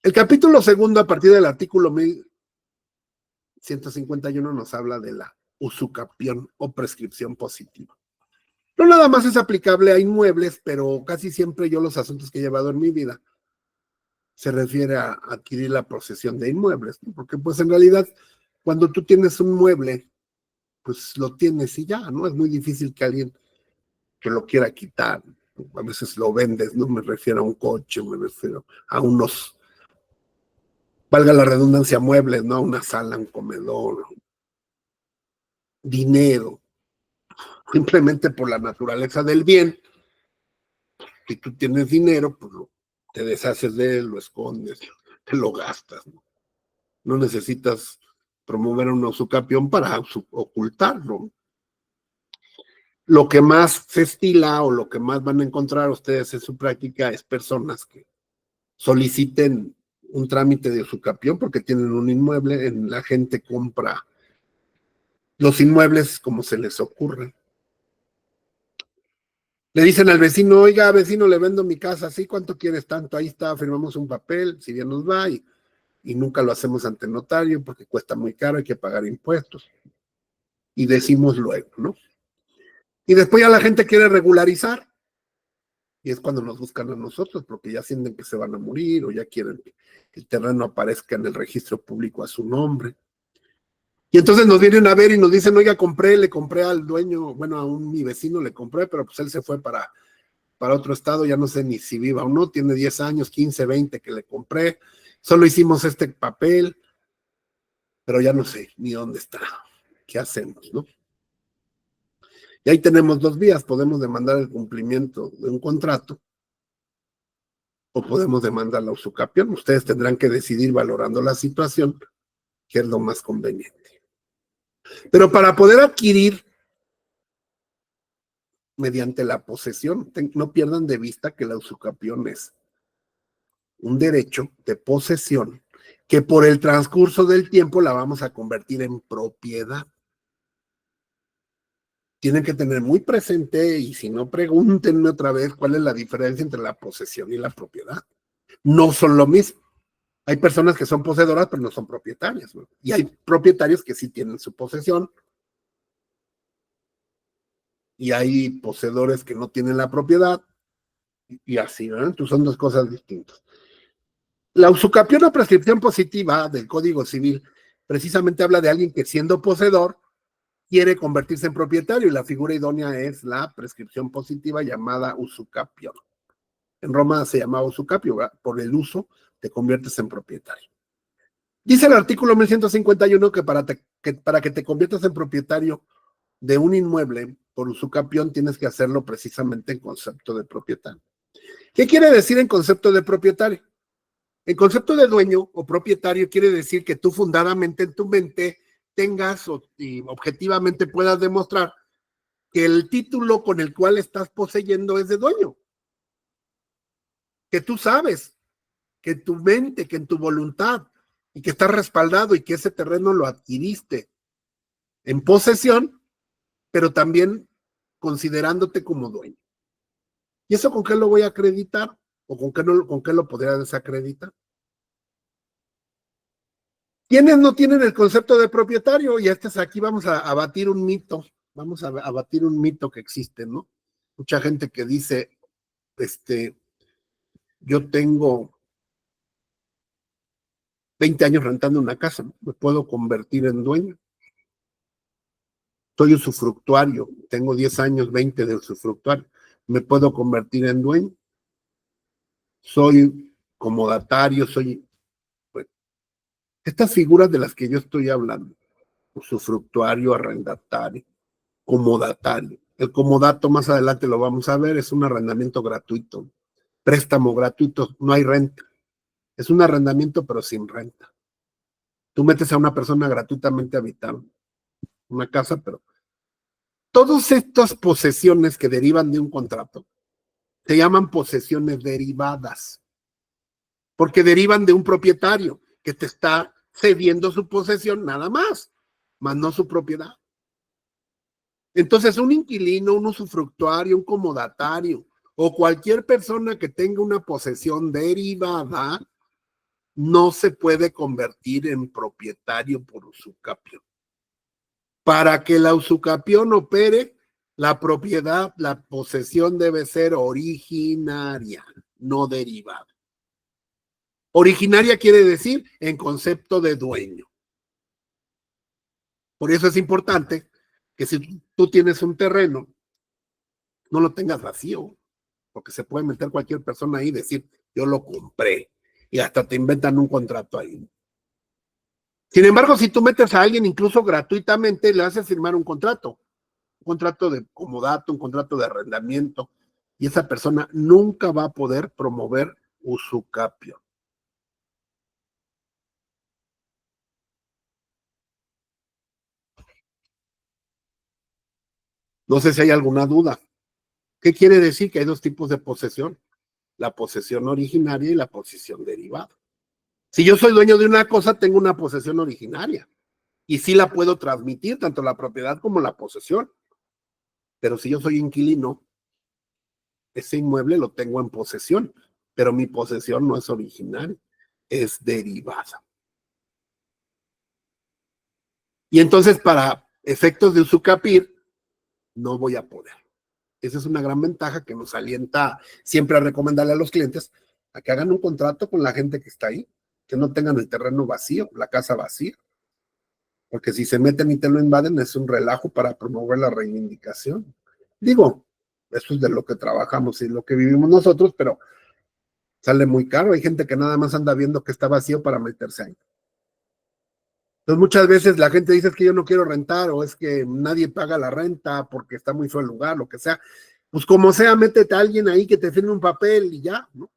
El capítulo segundo, a partir del artículo 1151, nos habla de la usucapión o prescripción positiva. No nada más es aplicable a inmuebles, pero casi siempre yo los asuntos que he llevado en mi vida se refiere a adquirir la posesión de inmuebles, ¿no? Porque pues en realidad cuando tú tienes un mueble, pues lo tienes y ya, ¿no? Es muy difícil que alguien que lo quiera quitar. A veces lo vendes, no me refiero a un coche, me refiero a unos, valga la redundancia, muebles, ¿no? Una sala, un comedor, dinero, simplemente por la naturaleza del bien. Si tú tienes dinero, pues te deshaces de él, lo escondes, te lo gastas, ¿no? No necesitas promover un usucapión para ocultarlo. Lo que más se estila o lo que más van a encontrar ustedes en su práctica es personas que soliciten un trámite de usucapión porque tienen un inmueble, la gente compra los inmuebles como se les ocurre. Le dicen al vecino, oiga, vecino, le vendo mi casa, ¿sí? ¿Cuánto quieres tanto? Ahí está, firmamos un papel, si bien nos va, y nunca lo hacemos ante notario porque cuesta muy caro, hay que pagar impuestos. Y decimos luego, ¿no? Y después ya la gente quiere regularizar, y es cuando nos buscan a nosotros, porque ya sienten que se van a morir o ya quieren que el terreno aparezca en el registro público a su nombre. Y entonces nos vienen a ver y nos dicen, oiga, le compré al dueño, bueno, mi vecino le compré, pero pues él se fue para otro estado, ya no sé ni si viva o no, tiene 10 años, 15, 20 que le compré, solo hicimos este papel, pero ya no sé ni dónde está, qué hacemos, ¿no? Y ahí tenemos dos vías, podemos demandar el cumplimiento de un contrato o podemos demandar la usucapión. Ustedes tendrán que decidir valorando la situación qué es lo más conveniente. Pero para poder adquirir mediante la posesión, no pierdan de vista que la usucapión es un derecho de posesión que por el transcurso del tiempo la vamos a convertir en propiedad. Tienen que tener muy presente, y si no, pregúntenme otra vez cuál es la diferencia entre la posesión y la propiedad. No son lo mismo. Hay personas que son poseedoras, pero no son propietarias, ¿no? Y hay propietarios que sí tienen su posesión, y hay poseedores que no tienen la propiedad, y así, ¿no? Entonces son dos cosas distintas. La usucapión o prescripción positiva del Código Civil precisamente habla de alguien que siendo poseedor quiere convertirse en propietario, y la figura idónea es la prescripción positiva llamada usucapión. En Roma se llamaba usucapio, ¿verdad? Por el uso te conviertes en propietario. Dice el artículo 1151 que para que te conviertas en propietario de un inmueble por usucapión tienes que hacerlo precisamente en concepto de propietario. ¿Qué quiere decir en concepto de propietario? El concepto de dueño o propietario quiere decir que tú fundadamente en tu mente tengas y objetivamente puedas demostrar que el título con el cual estás poseyendo es de dueño. Que tú sabes, que en tu mente, que en tu voluntad, y que estás respaldado y que ese terreno lo adquiriste en posesión, pero también considerándote como dueño. ¿Y eso con qué lo voy a acreditar? ¿O con qué lo podría desacreditar? ¿Quiénes no tienen el concepto de propietario? Y aquí vamos a batir un mito, vamos a batir un mito que existe, ¿no? Mucha gente que dice, yo tengo 20 años rentando una casa, ¿no? Me puedo convertir en dueño. Soy usufructuario, tengo 10 años, 20 de usufructuario, me puedo convertir en dueño. Soy comodatario, pues, estas figuras de las que yo estoy hablando, usufructuario, arrendatario, comodatario. El comodato más adelante lo vamos a ver, es un arrendamiento gratuito, préstamo gratuito, no hay renta. Es un arrendamiento pero sin renta. Tú metes a una persona gratuitamente a habitar una casa, pero todas estas posesiones que derivan de un contrato se llaman posesiones derivadas, porque derivan de un propietario que te está cediendo su posesión nada más no su propiedad. Entonces, un inquilino, un usufructuario, un comodatario o cualquier persona que tenga una posesión derivada no se puede convertir en propietario por usucapión. Para que la usucapión opere, la propiedad, la posesión debe ser originaria, no derivada. Originaria quiere decir en concepto de dueño. Por eso es importante que si tú tienes un terreno, no lo tengas vacío, porque se puede meter cualquier persona ahí y decir, yo lo compré, y hasta te inventan un contrato ahí. Sin embargo, si tú metes a alguien incluso gratuitamente, le haces firmar un contrato de comodato, un contrato de arrendamiento, y esa persona nunca va a poder promover usucapio. No sé si hay alguna duda. ¿Qué quiere decir? Que hay dos tipos de posesión, la posesión originaria y la posesión derivada. Si yo soy dueño de una cosa, tengo una posesión originaria y sí la puedo transmitir, tanto la propiedad como la posesión. Pero si yo soy inquilino, ese inmueble lo tengo en posesión, pero mi posesión no es originaria, es derivada. Y entonces, para efectos de usucapir, no voy a poder. Esa es una gran ventaja que nos alienta siempre a recomendarle a los clientes a que hagan un contrato con la gente que está ahí, que no tengan el terreno vacío, la casa vacía. Porque si se meten y te lo invaden, es un relajo para promover la reivindicación. Digo, eso es de lo que trabajamos y lo que vivimos nosotros, pero sale muy caro. Hay gente que nada más anda viendo que está vacío para meterse ahí. Entonces muchas veces la gente dice es que yo no quiero rentar o es que nadie paga la renta porque está muy feo el lugar, lo que sea. Pues como sea, métete a alguien ahí que te firme un papel y ya, ¿no?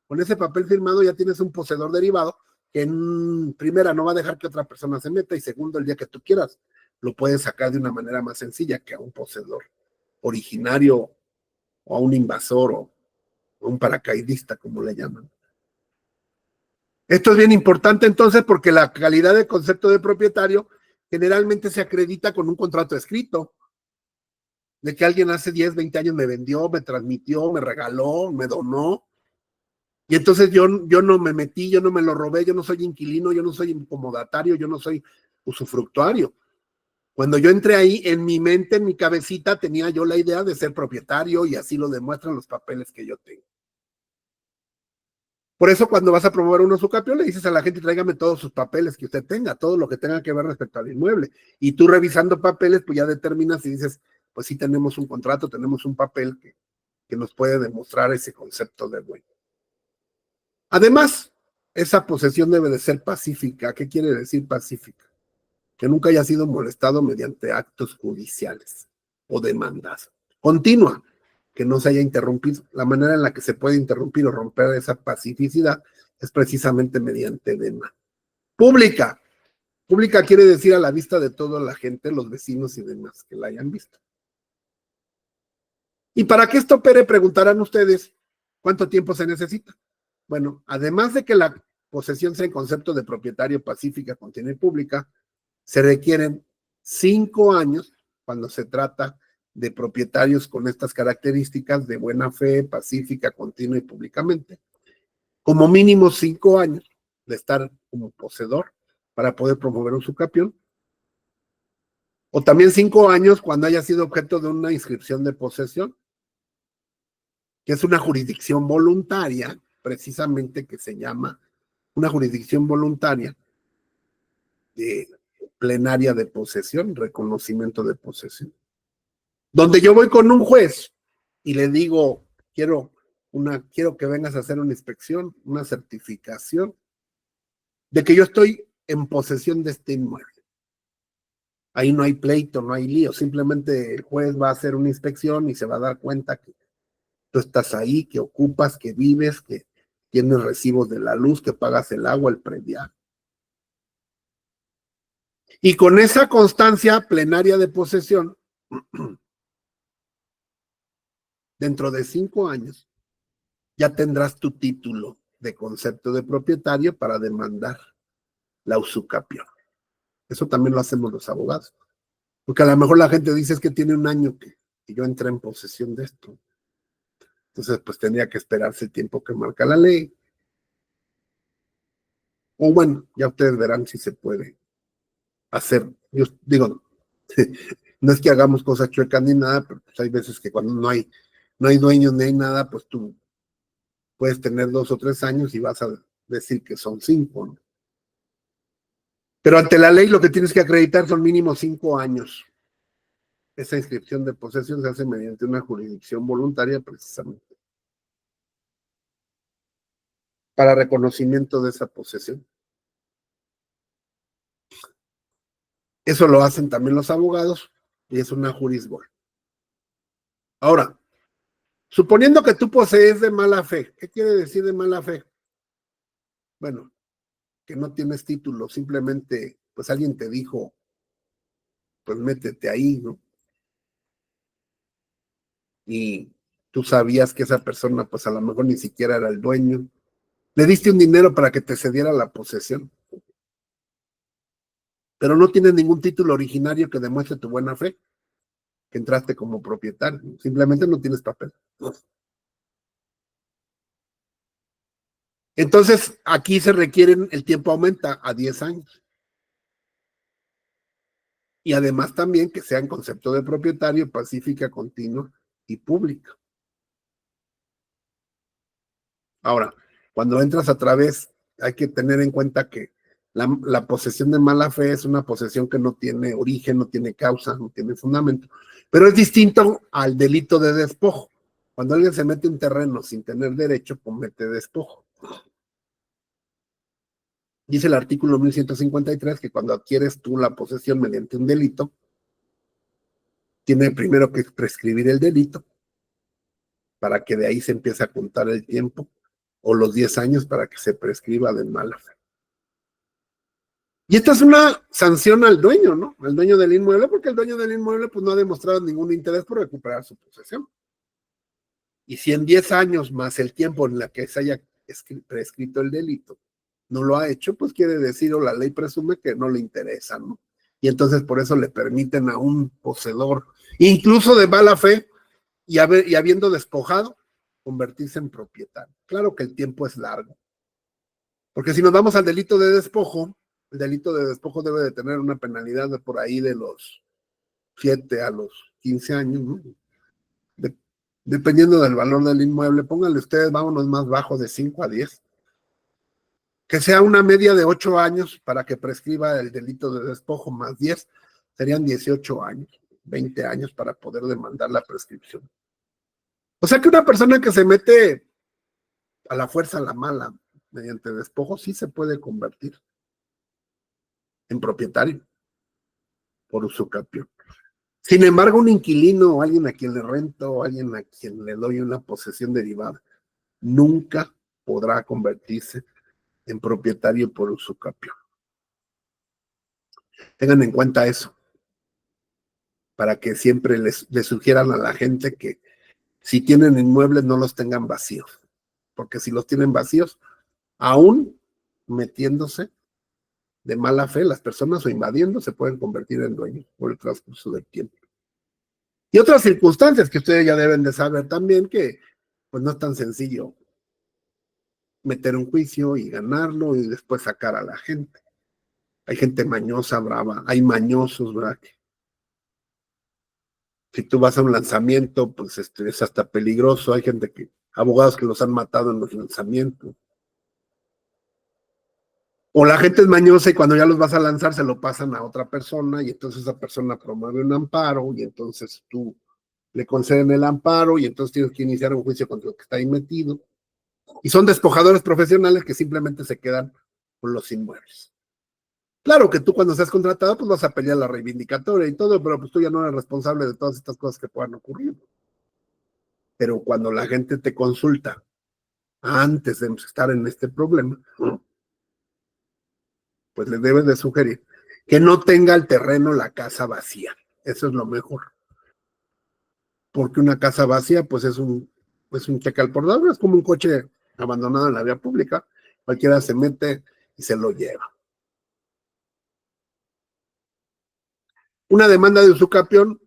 Con ese papel firmado ya tienes un poseedor derivado que en primera no va a dejar que otra persona se meta y segundo, el día que tú quieras, lo puede sacar de una manera más sencilla que a un poseedor originario o a un invasor o un paracaidista, como le llaman. Esto es bien importante entonces porque la calidad de concepto de propietario generalmente se acredita con un contrato escrito, de que alguien hace 10, 20 años me vendió, me transmitió, me regaló, me donó, y entonces yo no me metí, yo no me lo robé, yo no soy inquilino, yo no soy incomodatario, yo no soy usufructuario. Cuando yo entré ahí, en mi mente, en mi cabecita, tenía yo la idea de ser propietario y así lo demuestran los papeles que yo tengo. Por eso cuando vas a promover un usucapión, le dices a la gente, tráigame todos sus papeles que usted tenga, todo lo que tenga que ver respecto al inmueble. Y tú revisando papeles, pues ya determinas y dices, pues sí tenemos un contrato, tenemos un papel que nos puede demostrar ese concepto de dueño. Además, esa posesión debe de ser pacífica. ¿Qué quiere decir pacífica? Que nunca haya sido molestado mediante actos judiciales o demandas. Continua, que no se haya interrumpido. La manera en la que se puede interrumpir o romper esa pacificidad es precisamente mediante demanda. Pública. Pública quiere decir a la vista de toda la gente, los vecinos y demás que la hayan visto. Y para que esto opere, preguntarán ustedes, ¿cuánto tiempo se necesita? Bueno, además de que la posesión sea en concepto de propietario pacífica, contiene y pública, se requieren 5 años cuando se trata de propietarios con estas características de buena fe, pacífica, continua y públicamente. Como mínimo 5 años de estar como poseedor para poder promover un subcapión. O también 5 años cuando haya sido objeto de una inscripción de posesión, que es una jurisdicción voluntaria, precisamente que se llama una jurisdicción voluntaria de plenaria de posesión, reconocimiento de posesión. Donde yo voy con un juez y le digo, quiero que vengas a hacer una inspección, una certificación de que yo estoy en posesión de este inmueble. Ahí no hay pleito, no hay lío, simplemente el juez va a hacer una inspección y se va a dar cuenta que tú estás ahí, que ocupas, que vives, que tienes recibos de la luz, que pagas el agua, el predial. Y con esa constancia plenaria de posesión, dentro de 5 años, ya tendrás tu título de concepto de propietario para demandar la usucapión. Eso también lo hacemos los abogados. Porque a lo mejor la gente dice es que tiene un año que yo entré en posesión de esto. Entonces, pues tendría que esperarse el tiempo que marca la ley. O bueno, ya ustedes verán si se puede hacer. Yo digo, no es que hagamos cosas chuecas ni nada, pero pues hay veces que cuando no hay dueños ni hay nada, pues tú puedes tener 2 o 3 años y vas a decir que son 5, ¿no? Pero ante la ley lo que tienes que acreditar son mínimo 5 años. Esa inscripción de posesión se hace mediante una jurisdicción voluntaria precisamente para reconocimiento de esa posesión. Eso lo hacen también los abogados y es una jurisbol. Ahora, suponiendo que tú posees de mala fe, ¿qué quiere decir de mala fe? Bueno, que no tienes título, simplemente pues alguien te dijo, pues métete ahí, ¿no? Y tú sabías que esa persona pues a lo mejor ni siquiera era el dueño. Le diste un dinero para que te cediera la posesión, pero no tienes ningún título originario que demuestre tu buena fe, que entraste como propietario, simplemente no tienes papel. Entonces, aquí se requieren, el tiempo aumenta a 10 años. Y además también que sea en concepto de propietario, pacífica, continua y pública. Ahora, cuando entras a través, hay que tener en cuenta que la posesión de mala fe es una posesión que no tiene origen, no tiene causa, no tiene fundamento, pero es distinto al delito de despojo. Cuando alguien se mete en un terreno sin tener derecho, comete despojo. Dice el artículo 1153 que cuando adquieres tú la posesión mediante un delito, tiene primero que prescribir el delito para que de ahí se empiece a contar el tiempo o los 10 años para que se prescriba de mala fe. Y esta es una sanción al dueño, ¿no? Al dueño del inmueble, porque el dueño del inmueble pues no ha demostrado ningún interés por recuperar su posesión. Y si en 10 años más el tiempo en la que se haya prescrito el delito no lo ha hecho, pues quiere decir, o la ley presume que no le interesa, ¿no? Y entonces por eso le permiten a un poseedor, incluso de mala fe, y habiendo despojado, convertirse en propietario. Claro que el tiempo es largo, porque si nos vamos al delito de despojo, el delito de despojo debe de tener una penalidad de por ahí de los 7 a los 15 años, ¿no? De, dependiendo del valor del inmueble, pónganle ustedes, vámonos más bajo de 5 a 10, que sea una media de 8 años para que prescriba el delito de despojo, más 10 serían 18 años, 20 años para poder demandar la prescripción. O sea que una persona que se mete a la fuerza, a la mala, mediante despojo, sí se puede convertir en propietario por usucapión. Sin embargo, un inquilino o alguien a quien le rento o alguien a quien le doy una posesión derivada nunca podrá convertirse en propietario por usucapión. Tengan en cuenta eso, para que siempre les sugieran a la gente que si tienen inmuebles no los tengan vacíos, porque si los tienen vacíos, aún metiéndose de mala fe, las personas o invadiendo se pueden convertir en dueños por el transcurso del tiempo. Y otras circunstancias que ustedes ya deben de saber también, que pues no es tan sencillo meter un juicio y ganarlo y después sacar a la gente. Hay gente mañosa, brava, hay mañosos, ¿verdad? Si tú vas a un lanzamiento, pues es hasta peligroso. Hay gente que, abogados que los han matado en los lanzamientos. O la gente es mañosa y cuando ya los vas a lanzar se lo pasan a otra persona y entonces esa persona promueve un amparo y entonces tú le conceden el amparo y entonces tienes que iniciar un juicio contra el que está ahí metido. Y son despojadores profesionales que simplemente se quedan con los inmuebles. Claro que tú cuando seas contratado pues vas a pelear la reivindicatoria y todo, pero pues tú ya no eres responsable de todas estas cosas que puedan ocurrir. Pero cuando la gente te consulta antes de estar en este problema, pues le debes de sugerir que no tenga el terreno la casa vacía. Eso es lo mejor. Porque una casa vacía, pues es un cheque al portador, es como un coche abandonado en la vía pública. Cualquiera se mete y se lo lleva. Una demanda de usucapión,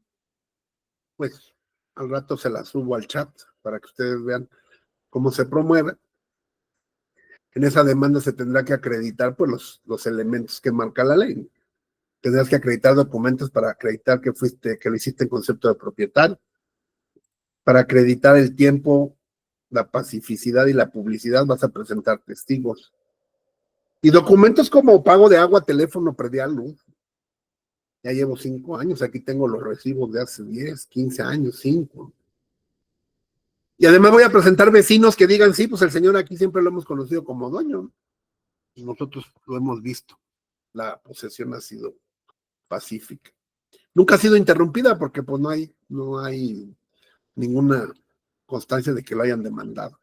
pues al rato se la subo al chat para que ustedes vean cómo se promueve. En esa demanda se tendrá que acreditar pues, los elementos que marca la ley. Tendrás que acreditar documentos para acreditar que lo hiciste en concepto de propietario, para acreditar el tiempo, la pacificidad y la publicidad vas a presentar testigos. Y documentos como pago de agua, teléfono, predial, luz. Ya llevo 5 años, aquí tengo los recibos de hace 10, 15 años, 5. Y además voy a presentar vecinos que digan, sí, pues el señor aquí siempre lo hemos conocido como dueño. Y nosotros lo hemos visto. La posesión ha sido pacífica. Nunca ha sido interrumpida porque pues no hay ninguna constancia de que lo hayan demandado.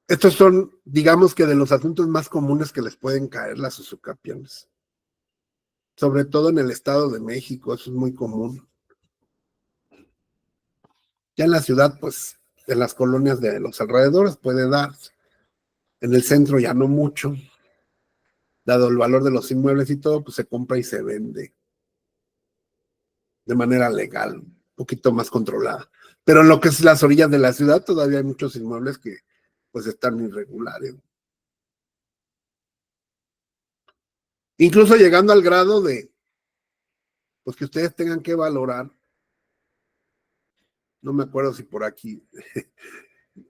Estos son, digamos que de los asuntos más comunes que les pueden caer las usucapiones. Sobre todo en el Estado de México, eso es muy común. Ya en la ciudad, pues, en las colonias de los alrededores puede darse. En el centro ya no mucho. Dado el valor de los inmuebles y todo, pues se compra y se vende de manera legal, un poquito más controlada. Pero en lo que es las orillas de la ciudad, todavía hay muchos inmuebles que pues están irregulares. Incluso llegando al grado de pues que ustedes tengan que valorar, no me acuerdo si por aquí,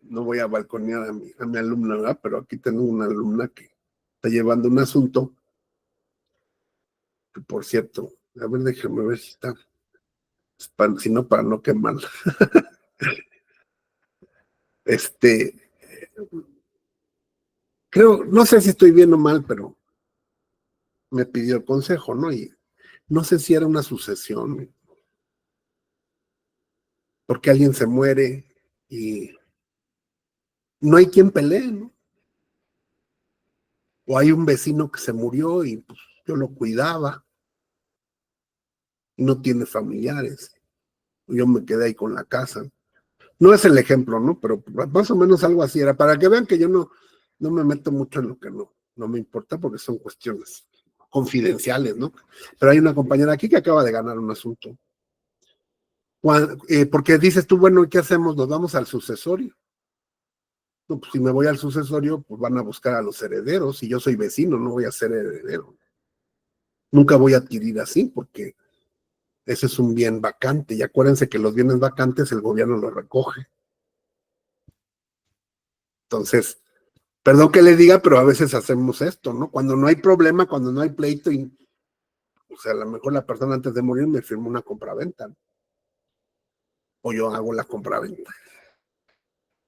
no voy a balconear a mi alumna, ¿verdad? Pero aquí tengo una alumna que está llevando un asunto, que por cierto, a ver, déjame ver si está, si no, para no quemarla. Este, creo, no sé si estoy bien o mal, pero me pidió el consejo, ¿no? Y no sé si era una sucesión, porque alguien se muere y no hay quien pelee, ¿no? O hay un vecino que se murió y pues, yo lo cuidaba y no tiene familiares. Yo me quedé ahí con la casa. No es el ejemplo, ¿no? Pero más o menos algo así era, para que vean que yo no me meto mucho en lo que no me importa porque son cuestiones confidenciales, ¿no? Pero hay una compañera aquí que acaba de ganar un asunto. Porque dices tú, bueno, ¿qué hacemos? Nos vamos al sucesorio. No, pues si me voy al sucesorio, pues van a buscar a los herederos y yo soy vecino, no voy a ser heredero. Nunca voy a adquirir así porque ese es un bien vacante y acuérdense que los bienes vacantes el gobierno los recoge. Entonces, perdón que le diga, pero a veces hacemos esto, ¿no? Cuando no hay problema, cuando no hay pleito, o sea, a lo mejor la persona antes de morir me firmó una compraventa, ¿no? O yo hago la compraventa.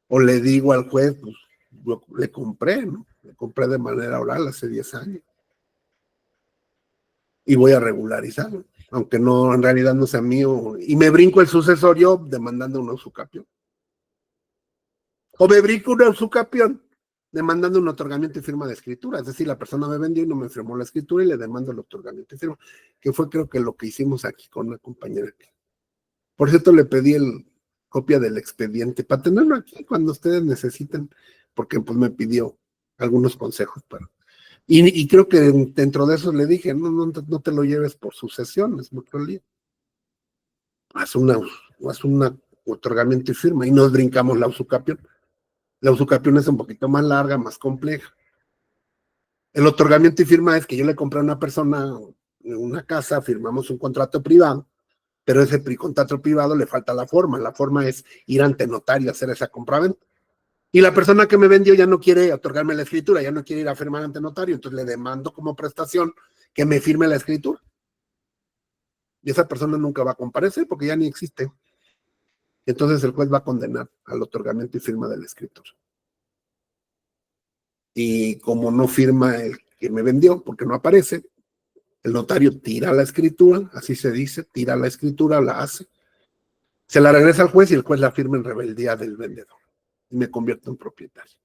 O le digo al juez, pues, le compré, ¿no? Le compré de manera oral hace 10 años. Y voy a regularizarlo, aunque no, en realidad no sea mío. Y me brinco el sucesorio demandando un usucapión. O me brinco un usucapión demandando un otorgamiento y firma de escritura. Es decir, la persona me vendió y no me firmó la escritura y le demando el otorgamiento y firma, que fue creo que lo que hicimos aquí con una compañera. Por cierto, le pedí copia del expediente para tenerlo aquí cuando ustedes necesiten, porque pues me pidió algunos consejos para. Y creo que dentro de eso le dije, no te lo lleves por sucesión, es mucho lío. Haz una otorgamiento y firma y nos brincamos la usucapión. La usucapión es un poquito más larga, más compleja. El otorgamiento y firma es que yo le compré a una persona una casa, firmamos un contrato privado, pero ese contrato privado le falta la forma. La forma es ir ante notario a hacer esa compraventa. Y la persona que me vendió ya no quiere otorgarme la escritura, ya no quiere ir a firmar ante notario, entonces le demando como prestación que me firme la escritura. Y esa persona nunca va a comparecer porque ya ni existe. Entonces el juez va a condenar al otorgamiento y firma del escritor. Y como no firma el que me vendió, porque no aparece, el notario tira la escritura, así se dice, tira la escritura, la hace, se la regresa al juez y el juez la firma en rebeldía del vendedor y me convierto en propietario.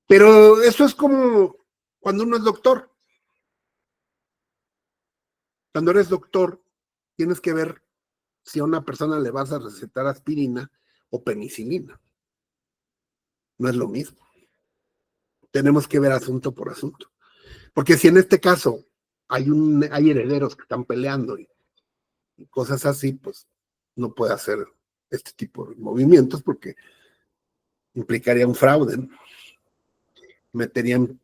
Pero eso es como cuando uno es doctor. Cuando eres doctor, tienes que ver si a una persona le vas a recetar aspirina o penicilina. No es lo mismo. Tenemos que ver asunto por asunto. Porque si en este caso hay herederos que están peleando y cosas así, pues no puede hacer este tipo de movimientos porque implicaría un fraude, ¿no? Metería en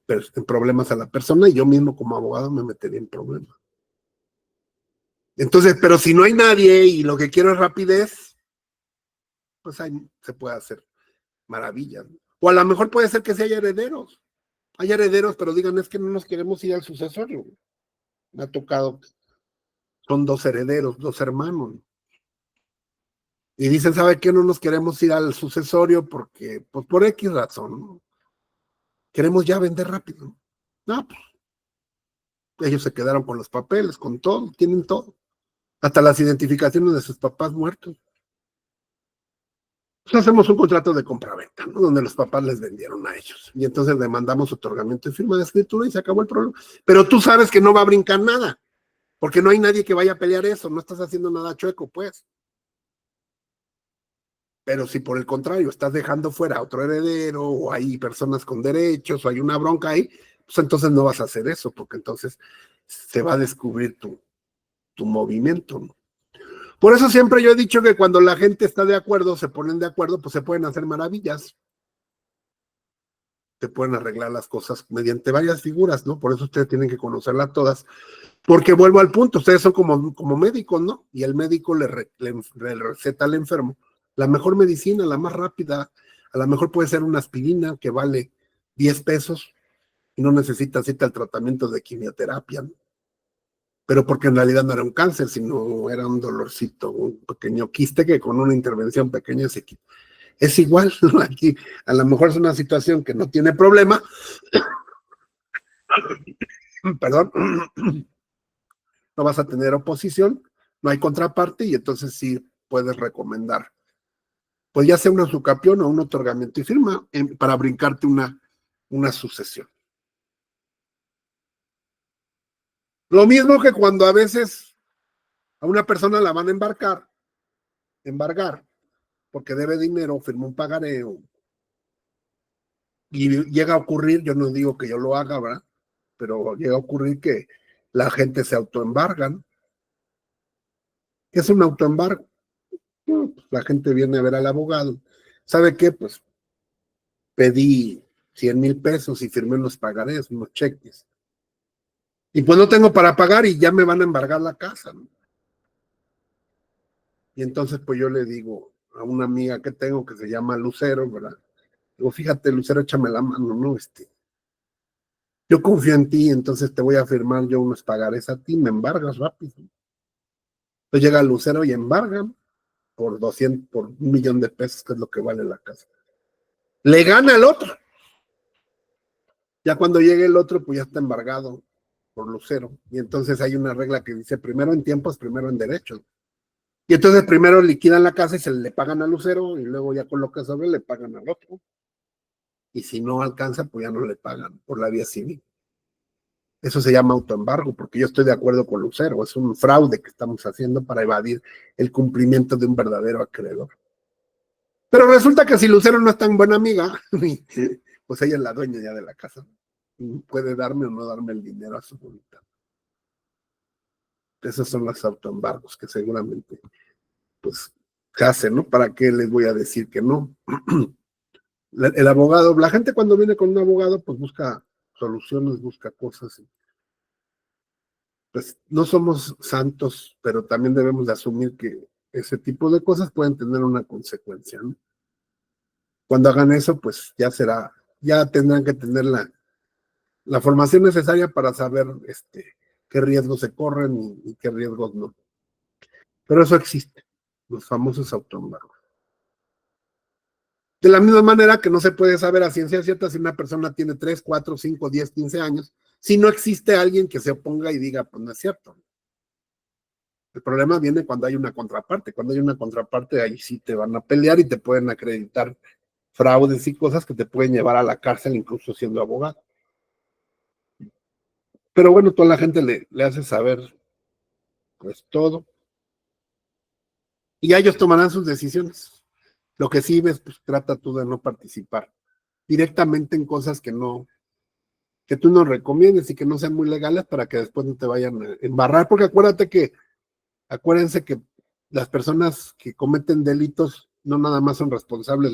problemas a la persona y yo mismo como abogado me metería en problemas. Entonces, pero si no hay nadie y lo que quiero es rapidez, pues ahí se puede hacer maravillas, ¿no? O a lo mejor puede ser que sí haya herederos. Hay herederos, pero digan, es que no nos queremos ir al sucesorio. Me ha tocado, son 2 herederos, 2 hermanos. Y dicen, ¿sabe qué? No nos queremos ir al sucesorio porque, pues por X razón, ¿no? Queremos ya vender rápido. No, pues ellos se quedaron con los papeles, con todo, tienen todo. Hasta las identificaciones de sus papás muertos. Pues hacemos un contrato de compraventa, ¿no? Donde los papás les vendieron a ellos. Y entonces demandamos otorgamiento y firma de escritura y se acabó el problema. Pero tú sabes que no va a brincar nada, porque no hay nadie que vaya a pelear eso, no estás haciendo nada chueco, pues. Pero si por el contrario estás dejando fuera a otro heredero, o hay personas con derechos, o hay una bronca ahí, pues entonces no vas a hacer eso, porque entonces se va a descubrir tu movimiento, ¿no? Por eso siempre yo he dicho que cuando la gente está de acuerdo, se ponen de acuerdo, pues se pueden hacer maravillas. Se pueden arreglar las cosas mediante varias figuras, ¿no? Por eso ustedes tienen que conocerlas todas. Porque vuelvo al punto, ustedes son como médicos, ¿no? Y el médico le receta al enfermo la mejor medicina, la más rápida. A lo mejor puede ser una aspirina que vale 10 pesos y no necesitas irte al tratamiento de quimioterapia, ¿no? Pero porque en realidad no era un cáncer, sino era un dolorcito, un pequeño quiste que con una intervención pequeña se quita. Es igual, ¿no? Aquí a lo mejor es una situación que no tiene problema, perdón, no vas a tener oposición, no hay contraparte y entonces sí puedes recomendar, pues ya sea una usucapión o un otorgamiento y firma para brincarte una sucesión. Lo mismo que cuando a veces a una persona la van a embargar, porque debe dinero, firma un pagaré, y llega a ocurrir, yo no digo que yo lo haga, ¿verdad? Pero llega a ocurrir que la gente se autoembargan. ¿Qué es un autoembargo? Pues la gente viene a ver al abogado. ¿Sabe qué? Pues pedí 100,000 pesos y firmé unos pagarés, unos cheques. Y pues no tengo para pagar y ya me van a embargar la casa, ¿no? Y entonces pues yo le digo a una amiga que tengo que se llama Lucero, ¿verdad? Digo, fíjate, Lucero, échame la mano, ¿no? Yo confío en ti, entonces te voy a firmar yo unos pagarés a ti, me embargas rápido. Entonces llega Lucero y embargan por 200, por 1,000,000 de pesos, que es lo que vale la casa. Le gana el otro. Ya cuando llegue el otro, pues ya está embargado por Lucero. Y entonces hay una regla que dice primero en tiempos, primero en derechos. Y entonces primero liquidan la casa y se le pagan a Lucero y luego ya con lo que sobre le pagan al otro. Y si no alcanza, pues ya no le pagan por la vía civil. Eso se llama autoembargo, porque yo estoy de acuerdo con Lucero. Es un fraude que estamos haciendo para evadir el cumplimiento de un verdadero acreedor. Pero resulta que si Lucero no es tan buena amiga, pues ella es la dueña ya de la casa. Puede darme o no darme el dinero a su voluntad. Esos son los autoembargos que seguramente pues se hacen, ¿no? ¿Para qué les voy a decir que no? El abogado, la gente cuando viene con un abogado, pues busca soluciones, busca cosas. Pues no somos santos, pero también debemos de asumir que ese tipo de cosas pueden tener una consecuencia, ¿no? Cuando hagan eso, pues ya tendrán que tener la formación necesaria para saber qué riesgos se corren y qué riesgos no. Pero eso existe, los famosos autoembargos. De la misma manera que no se puede saber a ciencia cierta si una persona tiene 3, 4, 5, 10, 15 años, si no existe alguien que se oponga y diga, pues no es cierto. El problema viene cuando hay una contraparte. Cuando hay una contraparte, ahí sí te van a pelear y te pueden acreditar fraudes y cosas que te pueden llevar a la cárcel, incluso siendo abogado. Pero bueno, toda la gente le hace saber pues todo y ya ellos tomarán sus decisiones. Lo que sí ves, pues trata tú de no participar directamente en cosas que tú no recomiendes y que no sean muy legales para que después no te vayan a embarrar, porque acuérdense que las personas que cometen delitos no nada más son responsables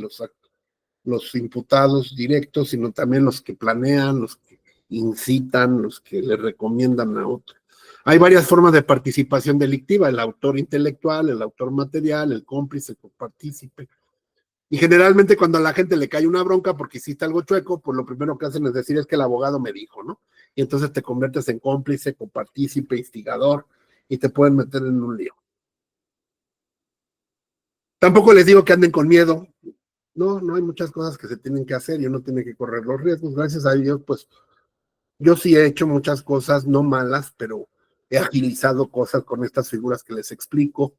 los imputados directos, sino también los que planean, los que incitan, los que le recomiendan a otros. Hay varias formas de participación delictiva, el autor intelectual, el autor material, el cómplice, el copartícipe. Y generalmente cuando a la gente le cae una bronca porque hiciste algo chueco, pues lo primero que hacen es decir es que el abogado me dijo, ¿no? Y entonces te conviertes en cómplice, copartícipe, instigador y te pueden meter en un lío. Tampoco les digo que anden con miedo. No, no hay muchas cosas que se tienen que hacer y uno tiene que correr los riesgos. Gracias a Dios, pues yo sí he hecho muchas cosas, no malas, pero he agilizado cosas con estas figuras que les explico.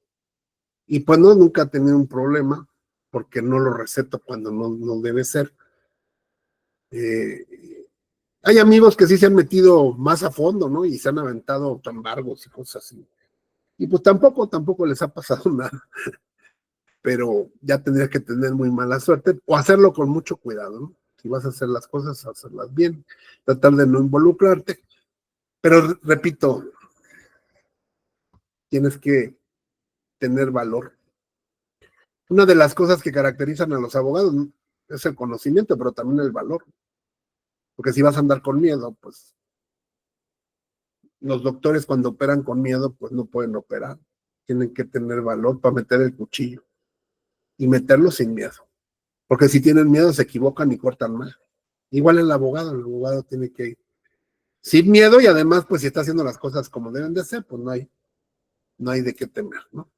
Y pues no, nunca he tenido un problema porque no lo receto cuando no debe ser. Eh, Hay amigos que sí se han metido más a fondo, ¿no? Y se han aventado embargos y cosas así. Y pues tampoco les ha pasado nada. Pero ya tendrías que tener muy mala suerte o hacerlo con mucho cuidado, ¿no? Si vas a hacer las cosas, hacerlas bien, tratar de no involucrarte. Pero repito, tienes que tener valor. Una de las cosas que caracterizan a los abogados, ¿no?, es el conocimiento, pero también el valor. Porque si vas a andar con miedo, pues los doctores cuando operan con miedo, pues no pueden operar. Tienen que tener valor para meter el cuchillo y meterlo sin miedo. Porque si tienen miedo se equivocan y cortan mal. Igual el abogado tiene que ir sin miedo y además, pues si está haciendo las cosas como deben de ser, pues no hay de qué temer, ¿no?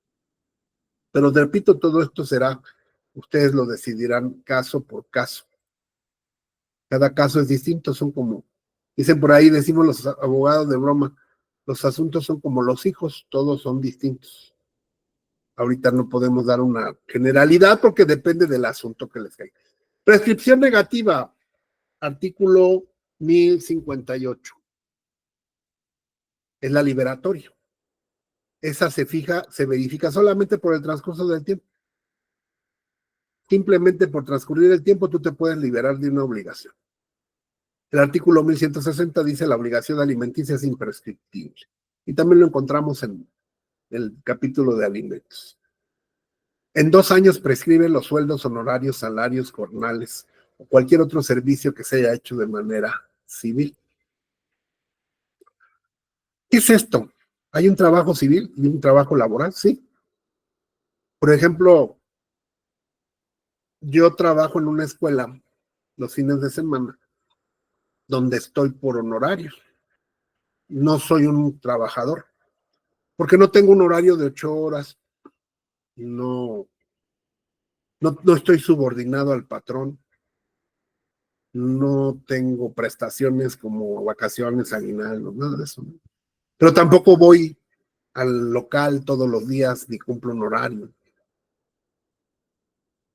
Pero repito, todo esto será, ustedes lo decidirán caso por caso. Cada caso es distinto, son como, dicen por ahí, decimos los abogados de broma, los asuntos son como los hijos, todos son distintos. Ahorita no podemos dar una generalidad porque depende del asunto que les caiga. Prescripción negativa, artículo 1058. es la liberatoria. Esa se verifica solamente por el transcurso del tiempo. Simplemente por transcurrir el tiempo tú te puedes liberar de una obligación. El artículo 1160 dice la obligación alimenticia es imprescriptible. Y también lo encontramos en el capítulo de alimentos. En 2 años prescriben los sueldos, honorarios, salarios, jornales o cualquier otro servicio que se haya hecho de manera civil. ¿Qué es esto? ¿Hay un trabajo civil y un trabajo laboral? Sí. Por ejemplo, yo trabajo en una escuela los fines de semana donde estoy por honorarios. No soy un trabajador, porque no tengo un horario de 8 horas, no estoy subordinado al patrón, no tengo prestaciones como vacaciones, aguinaldo, nada de eso. Pero tampoco voy al local todos los días ni cumplo un horario.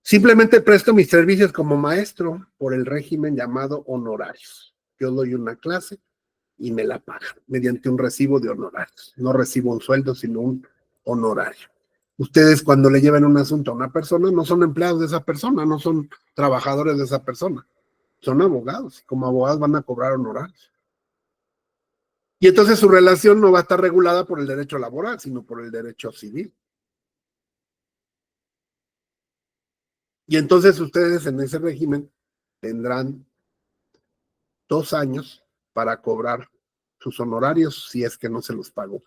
Simplemente presto mis servicios como maestro por el régimen llamado honorarios. Yo doy una clase y me la pagan mediante un recibo de honorarios. No recibo un sueldo, sino un honorario. Ustedes cuando le llevan un asunto a una persona no son empleados de esa persona, no son trabajadores de esa persona, son abogados. Como abogados van a cobrar honorarios. Y entonces su relación no va a estar regulada por el derecho laboral, sino por el derecho civil. Y entonces ustedes en ese régimen tendrán 2 años para cobrar sus honorarios si es que no se los pagó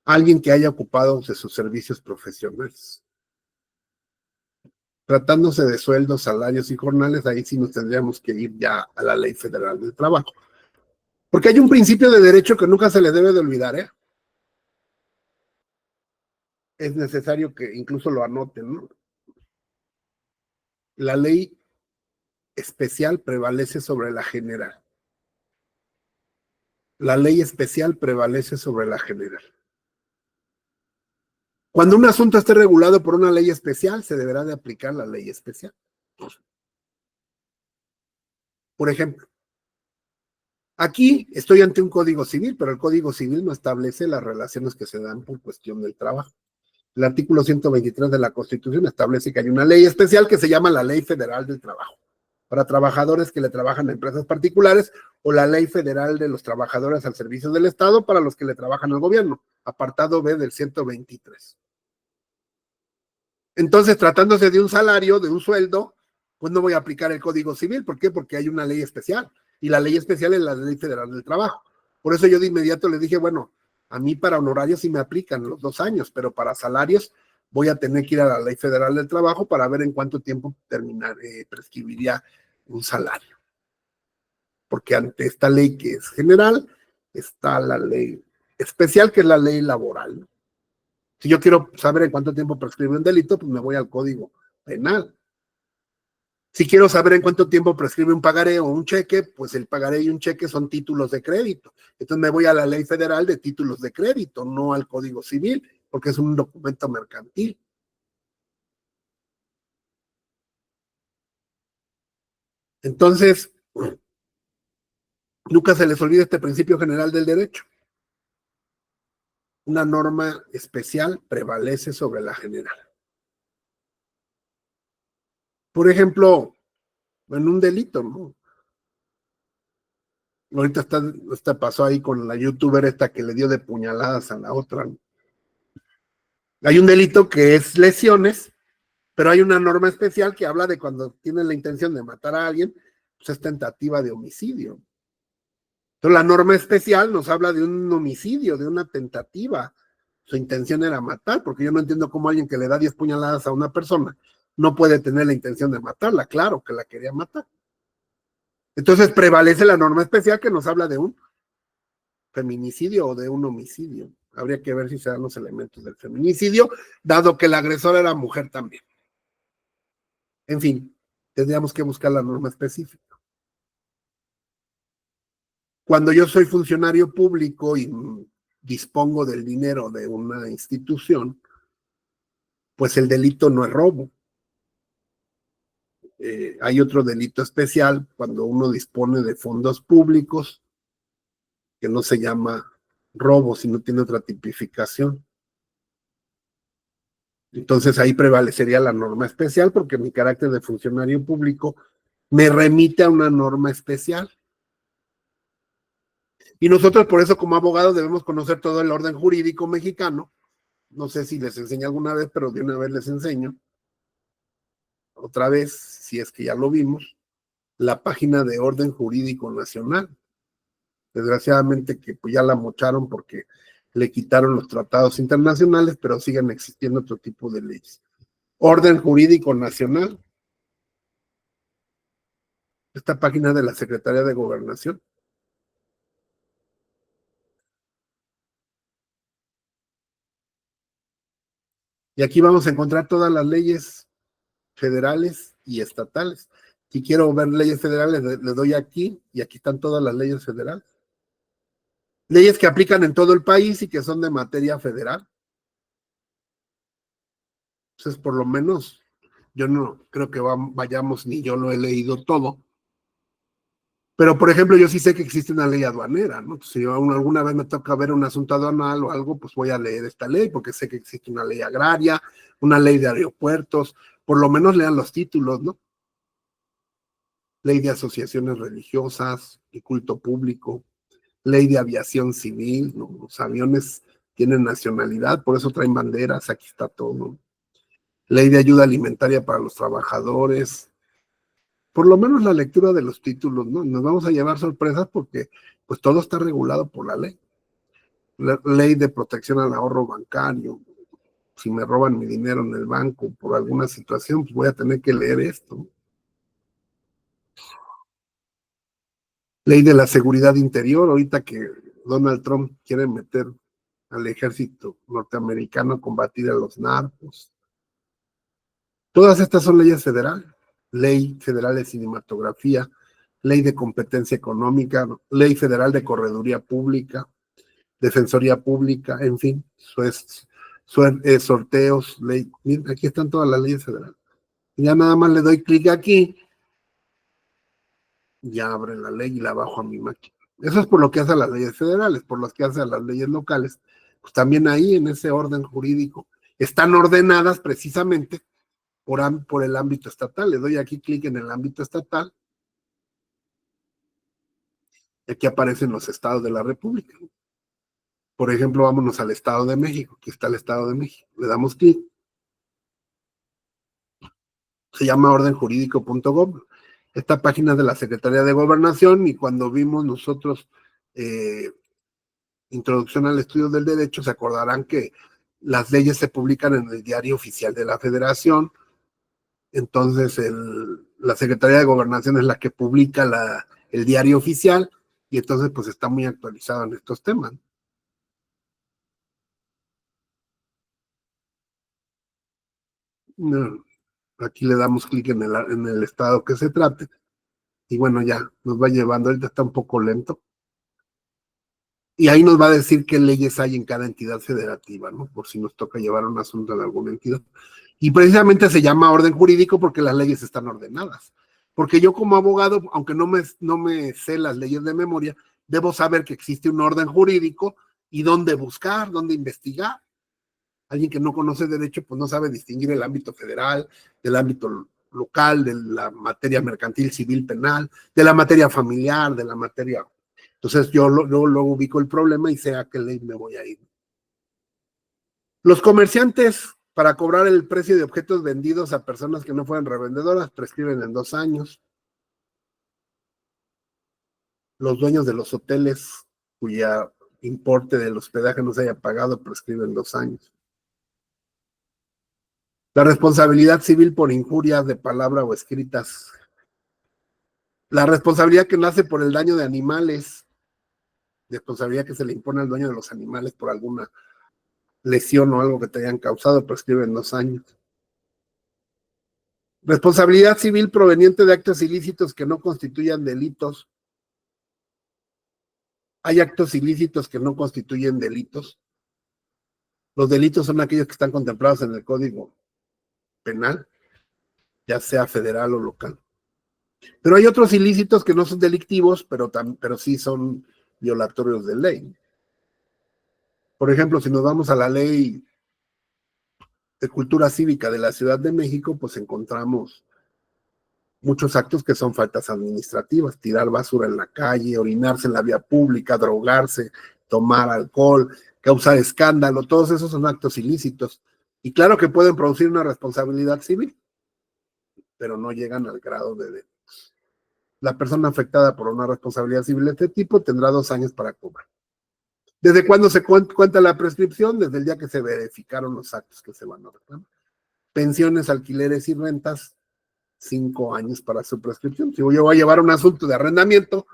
alguien que haya ocupado de sus servicios profesionales. Tratándose de sueldos, salarios y jornales, ahí sí nos tendríamos que ir ya a la Ley Federal del Trabajo. Porque hay un principio de derecho que nunca se le debe de olvidar, ¿eh? Es necesario que incluso lo anoten, ¿no? La ley especial prevalece sobre la general. La ley especial prevalece sobre la general. Cuando un asunto esté regulado por una ley especial, se deberá de aplicar la ley especial. Por ejemplo, aquí estoy ante un código civil, pero el código civil no establece las relaciones que se dan por cuestión del trabajo. El artículo 123 de la Constitución establece que hay una ley especial que se llama la Ley Federal del Trabajo, para trabajadores que le trabajan a empresas particulares, o la Ley Federal de los Trabajadores al Servicio del Estado para los que le trabajan al gobierno, apartado B del 123. Entonces, tratándose de un salario, de un sueldo, pues no voy a aplicar el Código Civil. ¿Por qué? Porque hay una ley especial, y la ley especial es la Ley Federal del Trabajo. Por eso yo de inmediato le dije, bueno, a mí para honorarios sí me aplican los 2 años, pero para salarios voy a tener que ir a la Ley Federal del Trabajo para ver en cuánto tiempo prescribiría un salario. Porque ante esta ley que es general, está la ley especial, que es la ley laboral. Si yo quiero saber en cuánto tiempo prescribe un delito, pues me voy al Código Penal. Si quiero saber en cuánto tiempo prescribe un pagaré o un cheque, pues el pagaré y un cheque son títulos de crédito. Entonces me voy a la Ley Federal de Títulos de Crédito, no al Código Civil, porque es un documento mercantil. Entonces, nunca se les olvide este principio general del derecho. Una norma especial prevalece sobre la general. Por ejemplo, en un delito, ¿no? Ahorita pasó ahí con la youtuber esta que le dio de puñaladas a la otra, ¿no? Hay un delito que es lesiones, pero hay una norma especial que habla de cuando tienen la intención de matar a alguien, pues es tentativa de homicidio. Entonces la norma especial nos habla de un homicidio, de una tentativa. Su intención era matar, porque yo no entiendo cómo alguien que le da 10 puñaladas a una persona no puede tener la intención de matarla. Claro que la quería matar. Entonces prevalece la norma especial que nos habla de un feminicidio o de un homicidio. Habría que ver si se dan los elementos del feminicidio, dado que la agresora era mujer también. En fin, tendríamos que buscar la norma específica. Cuando yo soy funcionario público y dispongo del dinero de una institución, pues el delito no es robo. Hay otro delito especial cuando uno dispone de fondos públicos, que no se llama robo si no tiene otra tipificación. Entonces ahí prevalecería la norma especial porque mi carácter de funcionario público me remite a una norma especial. Y nosotros por eso como abogados debemos conocer todo el orden jurídico mexicano. No sé si les enseñé alguna vez, pero de una vez les enseño. Otra vez, si es que ya lo vimos, la página de Orden Jurídico Nacional. Desgraciadamente que pues ya la mocharon porque le quitaron los tratados internacionales, pero siguen existiendo otro tipo de leyes. Orden Jurídico Nacional, esta página de la Secretaría de Gobernación. Y aquí vamos a encontrar todas las leyes federales y estatales. Si quiero ver leyes federales, le doy aquí y aquí están todas las leyes federales. Leyes que aplican en todo el país y que son de materia federal. Entonces, por lo menos, yo no creo que vayamos, ni yo lo he leído todo. Pero, por ejemplo, yo sí sé que existe una ley aduanera, ¿no? Si alguna vez me toca ver un asunto aduanal o algo, pues voy a leer esta ley, porque sé que existe una ley agraria, una ley de aeropuertos, por lo menos lean los títulos, ¿no? Ley de asociaciones religiosas y culto público, ley de aviación civil, ¿no? Los aviones tienen nacionalidad, por eso traen banderas, aquí está todo. Ley de ayuda alimentaria para los trabajadores, por lo menos la lectura de los títulos, ¿no? Nos vamos a llevar sorpresas porque pues todo está regulado por la ley. La ley de protección al ahorro bancario, si me roban mi dinero en el banco por alguna situación, pues voy a tener que leer esto. Ley de la seguridad interior, ahorita que Donald Trump quiere meter al ejército norteamericano a combatir a los narcos. Todas estas son leyes federales. Ley federal de cinematografía, ley de competencia económica, ley federal de correduría pública, defensoría pública, en fin, sorteos, ley. Miren, aquí están todas las leyes federales. Ya nada más le doy clic aquí, ya abre la ley y la bajo a mi máquina. Eso es por lo que hacen las leyes federales, por lo que hacen las leyes locales. Pues también ahí en ese orden jurídico están ordenadas precisamente por el ámbito estatal. Le doy aquí clic en el ámbito estatal y aquí aparecen los estados de la República. Por ejemplo, vámonos al Estado de México. Aquí está el Estado de México. Le damos clic. Se llama ordenjurídico.gov. Esta página es de la Secretaría de Gobernación y cuando vimos nosotros introducción al estudio del derecho, se acordarán que las leyes se publican en el Diario Oficial de la Federación. Entonces, la Secretaría de Gobernación es la que publica el Diario Oficial y entonces pues está muy actualizado en estos temas. Aquí le damos clic en el estado que se trate y bueno, ya nos va llevando, ahorita está un poco lento. Y ahí nos va a decir qué leyes hay en cada entidad federativa, ¿no? Por si nos toca llevar un asunto en alguna entidad. Y precisamente se llama orden jurídico porque las leyes están ordenadas. Porque yo como abogado, aunque no me sé las leyes de memoria, debo saber que existe un orden jurídico y dónde buscar, dónde investigar. Alguien que no conoce derecho, pues no sabe distinguir el ámbito federal, del ámbito local, de la materia mercantil, civil, penal, de la materia familiar, de la materia. Entonces yo luego ubico el problema y sé a qué ley me voy a ir. Los comerciantes, para cobrar el precio de objetos vendidos a personas que no fueran revendedoras, prescriben en 2 años. Los dueños de los hoteles, cuya importe del hospedaje no se haya pagado, prescriben 2 años. La responsabilidad civil por injurias de palabra o escritas. La responsabilidad que nace por el daño de animales, responsabilidad que se le impone al dueño de los animales por alguna lesión o algo que te hayan causado, prescriben 2 años. Responsabilidad civil proveniente de actos ilícitos que no constituyan delitos. Hay actos ilícitos que no constituyen delitos. Los delitos son aquellos que están contemplados en el Código Penal, ya sea federal o local. Pero hay otros ilícitos que no son delictivos, pero sí son violatorios de ley. Por ejemplo, si nos vamos a la ley de cultura cívica de la Ciudad de México, pues encontramos muchos actos que son faltas administrativas: tirar basura en la calle, orinarse en la vía pública, drogarse, tomar alcohol, causar escándalo. Todos esos son actos ilícitos. Y claro que pueden producir una responsabilidad civil, pero no llegan al grado de delito. La persona afectada por una responsabilidad civil de este tipo tendrá 2 años para cobrar. ¿Desde cuándo se cuenta la prescripción? Desde el día que se verificaron los actos que se van a reclamar. Pensiones, alquileres y rentas, 5 años para su prescripción. Si yo voy a llevar un asunto de arrendamiento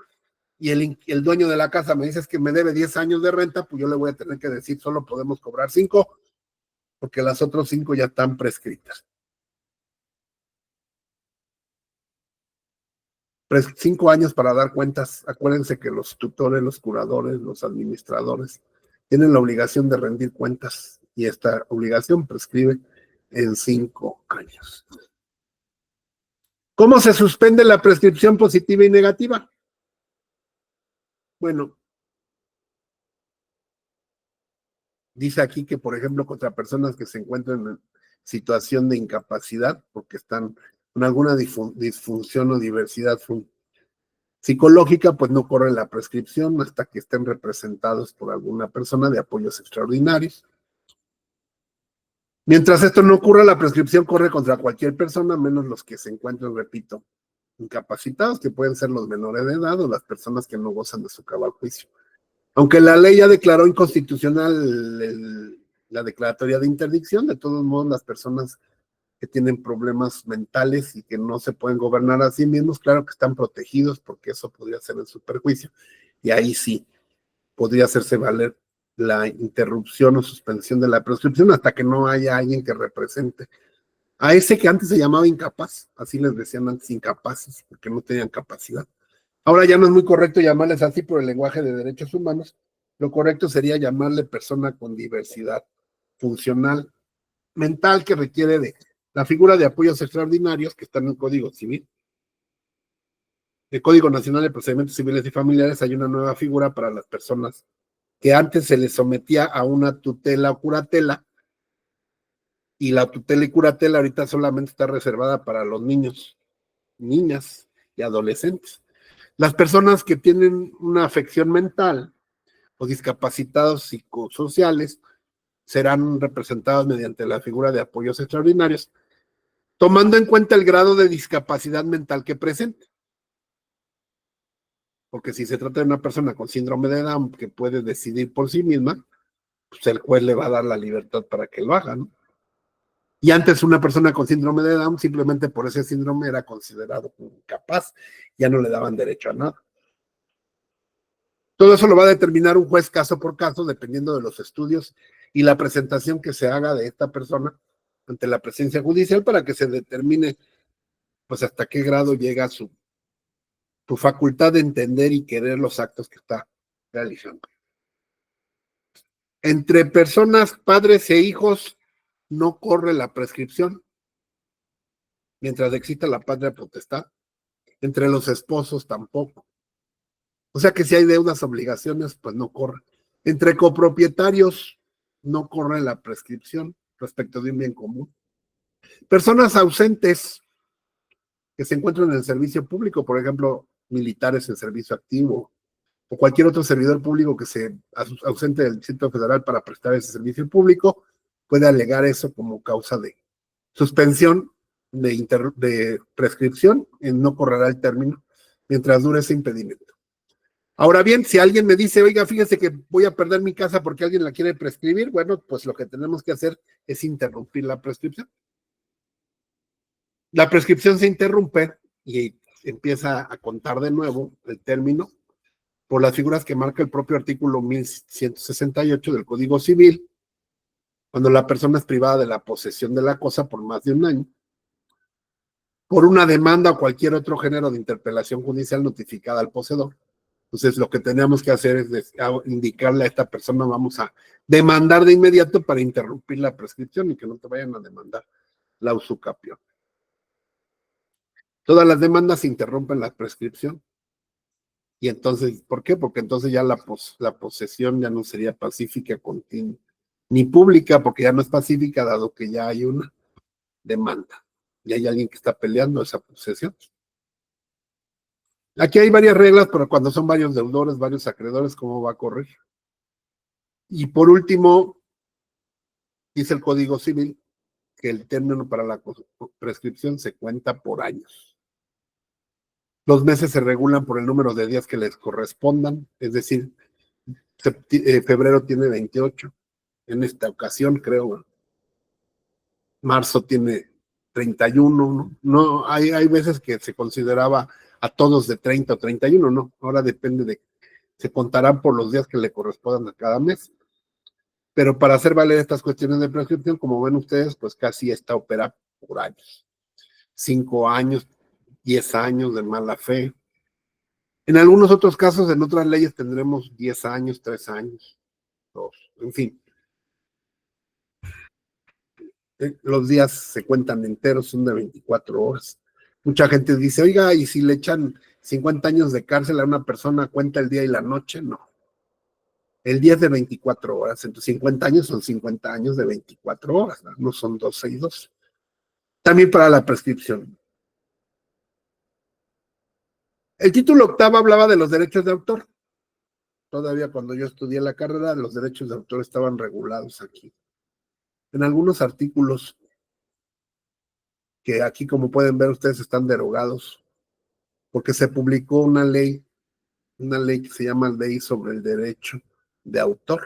y el dueño de la casa me dice que me debe 10 años de renta, pues yo le voy a tener que decir, solo podemos cobrar 5, porque las otras 5 ya están prescritas. 5 años para dar cuentas. Acuérdense que los tutores, los curadores, los administradores tienen la obligación de rendir cuentas, y esta obligación prescribe en 5 años. ¿Cómo se suspende la prescripción positiva y negativa? Bueno, dice aquí que, por ejemplo, contra personas que se encuentran en situación de incapacidad porque están con alguna disfunción o diversidad psicológica, pues no corre la prescripción hasta que estén representados por alguna persona de apoyos extraordinarios. Mientras esto no ocurra, la prescripción corre contra cualquier persona, menos los que se encuentren, repito, incapacitados, que pueden ser los menores de edad o las personas que no gozan de su cabal juicio. Aunque la ley ya declaró inconstitucional la declaratoria de interdicción, de todos modos las personas que tienen problemas mentales y que no se pueden gobernar a sí mismos, claro que están protegidos, porque eso podría ser en su perjuicio. Y ahí sí podría hacerse valer la interrupción o suspensión de la prescripción hasta que no haya alguien que represente a ese que antes se llamaba incapaz. Así les decían antes, incapaces, porque no tenían capacidad. Ahora ya no es muy correcto llamarles así por el lenguaje de derechos humanos. Lo correcto sería llamarle persona con diversidad funcional mental, que requiere de la figura de apoyos extraordinarios que están en el Código Civil. El Código Nacional de Procedimientos Civiles y Familiares, hay una nueva figura para las personas que antes se les sometía a una tutela o curatela, y la tutela y curatela ahorita solamente está reservada para los niños, niñas y adolescentes. Las personas que tienen una afección mental o discapacitados psicosociales serán representados mediante la figura de apoyos extraordinarios, tomando en cuenta el grado de discapacidad mental que presente. Porque si se trata de una persona con síndrome de Down que puede decidir por sí misma, pues el juez le va a dar la libertad para que lo haga, ¿no? Y antes una persona con síndrome de Down, simplemente por ese síndrome, era considerado incapaz, ya no le daban derecho a nada. Todo eso lo va a determinar un juez caso por caso, dependiendo de los estudios y la presentación que se haga de esta persona ante la presencia judicial, para que se determine pues hasta qué grado llega su facultad de entender y querer los actos que está realizando. Entre personas, padres e hijos, no corre la prescripción mientras exista la patria potestad. Entre los esposos tampoco. O sea que si hay deudas, obligaciones, pues no corre. Entre copropietarios no corre la prescripción respecto de un bien común. Personas ausentes que se encuentran en el servicio público, por ejemplo, militares en servicio activo, o cualquier otro servidor público que se ausente del Distrito Federal para prestar ese servicio público, puede alegar eso como causa de suspensión de prescripción, no correrá el término mientras dure ese impedimento. Ahora bien, si alguien me dice, oiga, fíjese que voy a perder mi casa porque alguien la quiere prescribir, bueno, pues lo que tenemos que hacer es interrumpir la prescripción. La prescripción se interrumpe y empieza a contar de nuevo el término por las figuras que marca el propio artículo 1168 del Código Civil, cuando la persona es privada de la posesión de la cosa por más de un año, por una demanda o cualquier otro género de interpelación judicial notificada al poseedor. Entonces, lo que tenemos que hacer es indicarle a esta persona, vamos a demandar de inmediato para interrumpir la prescripción y que no te vayan a demandar la usucapión. Todas las demandas interrumpen la prescripción. Y entonces, ¿por qué? Porque entonces ya la posesión ya no sería pacífica, continua, ni pública, porque ya no es pacífica, dado que ya hay una demanda. Y hay alguien que está peleando esa posesión. Aquí hay varias reglas, pero cuando son varios deudores, varios acreedores, ¿cómo va a correr? Y por último, dice el Código Civil que el término para la prescripción se cuenta por años. Los meses se regulan por el número de días que les correspondan, es decir, febrero tiene 28, en esta ocasión creo, marzo tiene 31, ¿no? No, hay veces que se consideraba a todos de 30 o 31, ¿no? Ahora depende de, se contarán por los días que le correspondan a cada mes. Pero para hacer valer estas cuestiones de prescripción, como ven ustedes, pues casi está operada por años. 5 años, 10 años de mala fe. En algunos otros casos, en otras leyes tendremos 10 años, 3 años, 2, en fin. Los días se cuentan enteros, son de 24 horas. Mucha gente dice, oiga, ¿y si le echan 50 años de cárcel a una persona, cuenta el día y la noche? No. El día es de 24 horas, entonces 50 años son 50 años de 24 horas, no son 12 y 12. También para la prescripción. El título octavo hablaba de los derechos de autor. Todavía cuando yo estudié la carrera, los derechos de autor estaban regulados aquí. En algunos artículos que aquí, como pueden ver ustedes, están derogados, porque se publicó una ley que se llama Ley sobre el Derecho de Autor.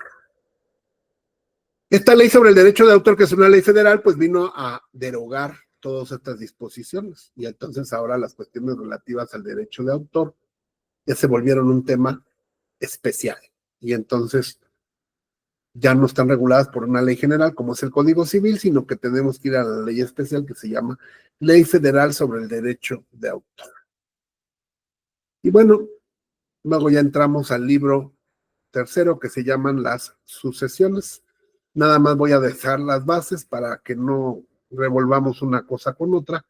Esta ley sobre el derecho de autor, que es una ley federal, pues vino a derogar todas estas disposiciones. Y entonces ahora las cuestiones relativas al derecho de autor ya se volvieron un tema especial. Y entonces ya no están reguladas por una ley general como es el Código Civil, sino que tenemos que ir a la ley especial que se llama Ley Federal sobre el Derecho de Autor. Y bueno, luego ya entramos al libro tercero que se llaman las sucesiones. Nada más voy a dejar las bases para que no revolvamos una cosa con otra.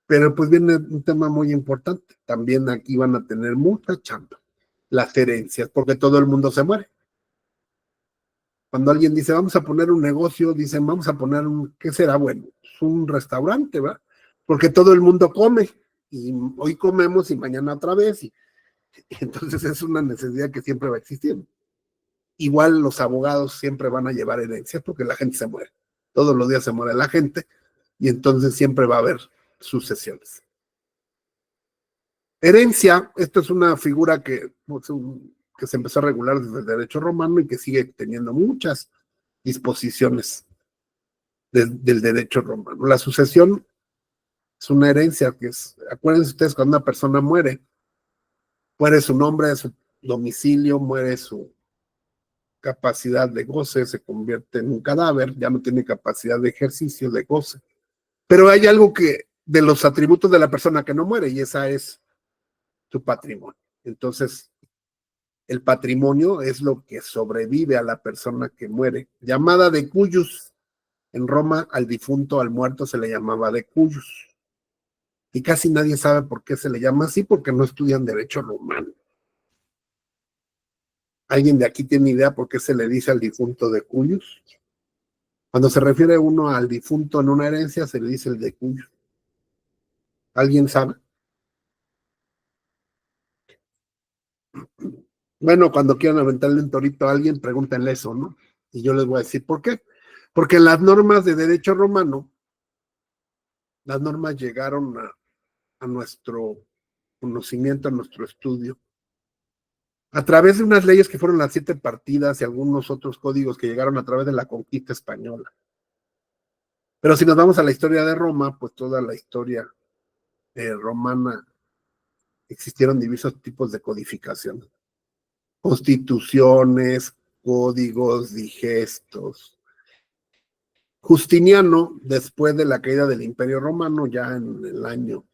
Pero pues viene un tema muy importante. También aquí van a tener mucha chamba. Las herencias, porque todo el mundo se muere. Cuando alguien dice, vamos a poner un negocio, dicen, vamos a poner ¿qué será bueno? Es un restaurante, ¿va? Porque todo el mundo come. Y hoy comemos y mañana otra vez. Y entonces es una necesidad que siempre va a existir. Igual los abogados siempre van a llevar herencias porque la gente se muere. Todos los días se muere la gente y entonces siempre va a haber sucesiones. Herencia, esto es una figura que se empezó a regular desde el derecho romano y que sigue teniendo muchas disposiciones del derecho romano. La sucesión es una herencia que es, acuérdense ustedes, cuando una persona muere su nombre, su domicilio, muere su capacidad de goce, se convierte en un cadáver, ya no tiene capacidad de ejercicio, de goce. Pero hay algo que, de los atributos de la persona que no muere, y esa es su patrimonio. Entonces, el patrimonio es lo que sobrevive a la persona que muere, llamada de cuyus. En Roma, al difunto, al muerto, se le llamaba de cuyus. Y casi nadie sabe por qué se le llama así, porque no estudian derecho romano. ¿Alguien de aquí tiene idea por qué se le dice al difunto de cuyus? Cuando se refiere uno al difunto en una herencia, se le dice el de cuyus. ¿Alguien sabe? Bueno, cuando quieran aventarle un torito a alguien, pregúntenle eso, ¿no? Y yo les voy a decir por qué. Porque las normas de derecho romano, las normas llegaron a nuestro conocimiento, a nuestro estudio, a través de unas leyes que fueron las 7 partidas y algunos otros códigos que llegaron a través de la conquista española. Pero si nos vamos a la historia de Roma, pues toda la historia romana existieron diversos tipos de codificación. Constituciones, códigos, digestos. Justiniano, después de la caída del Imperio Romano, ya en el año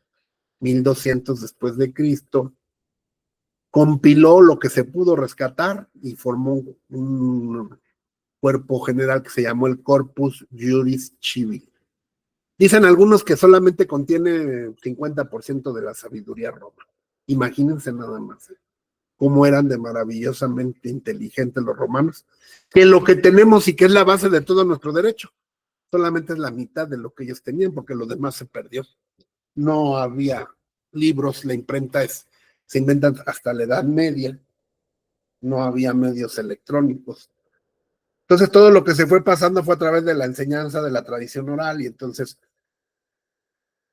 1200 después de Cristo, compiló lo que se pudo rescatar y formó un cuerpo general que se llamó el Corpus Juris Civilis. Dicen algunos que solamente contiene 50% de la sabiduría romana. Imagínense nada más cómo eran de maravillosamente inteligentes los romanos, que lo que tenemos y que es la base de todo nuestro derecho, solamente es la mitad de lo que ellos tenían, porque lo demás se perdió. No había libros, la imprenta se inventan hasta la Edad Media, no había medios electrónicos. Entonces todo lo que se fue pasando fue a través de la enseñanza, de la tradición oral, y entonces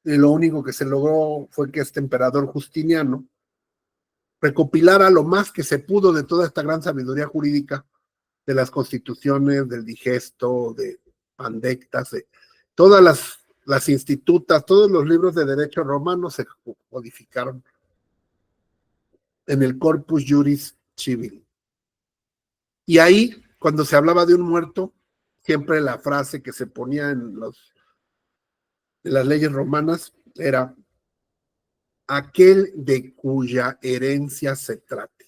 lo único que se logró fue que este emperador Justiniano recopilara lo más que se pudo de toda esta gran sabiduría jurídica, de las constituciones, del digesto, de pandectas, de todas las institutas, todos los libros de derecho romano se codificaron en el Corpus Juris Civil. Y ahí, cuando se hablaba de un muerto, siempre la frase que se ponía en las leyes romanas era aquel de cuya herencia se trate.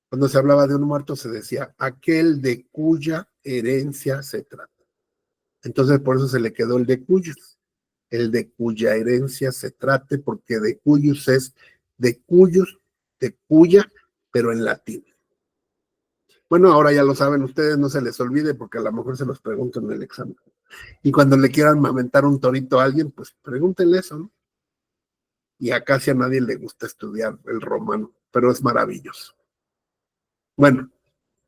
Cuando se hablaba de un muerto se decía aquel de cuya herencia se trata. Entonces por eso se le quedó el de cuyos, el de cuya herencia se trate, porque de cuyos es de cuyos, de cuya, pero en latín. Bueno, ahora ya lo saben ustedes, no se les olvide, porque a lo mejor se los pregunto en el examen. Y cuando le quieran mamentar un torito a alguien, pues pregúntenle eso, ¿no? Y a casi a nadie le gusta estudiar el romano, pero es maravilloso. Bueno,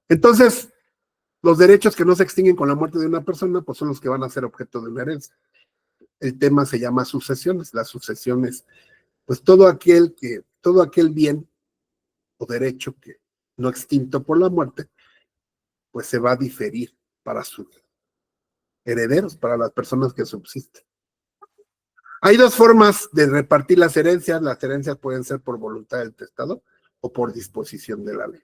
entonces, los derechos que no se extinguen con la muerte de una persona, pues son los que van a ser objeto de una herencia. El tema se llama sucesiones. Las sucesiones, pues todo aquel bien o derecho que no extinto por la muerte, pues se va a diferir para sus herederos, para las personas que subsisten. Hay dos formas de repartir las herencias. Las herencias pueden ser por voluntad del testador o por disposición de la ley.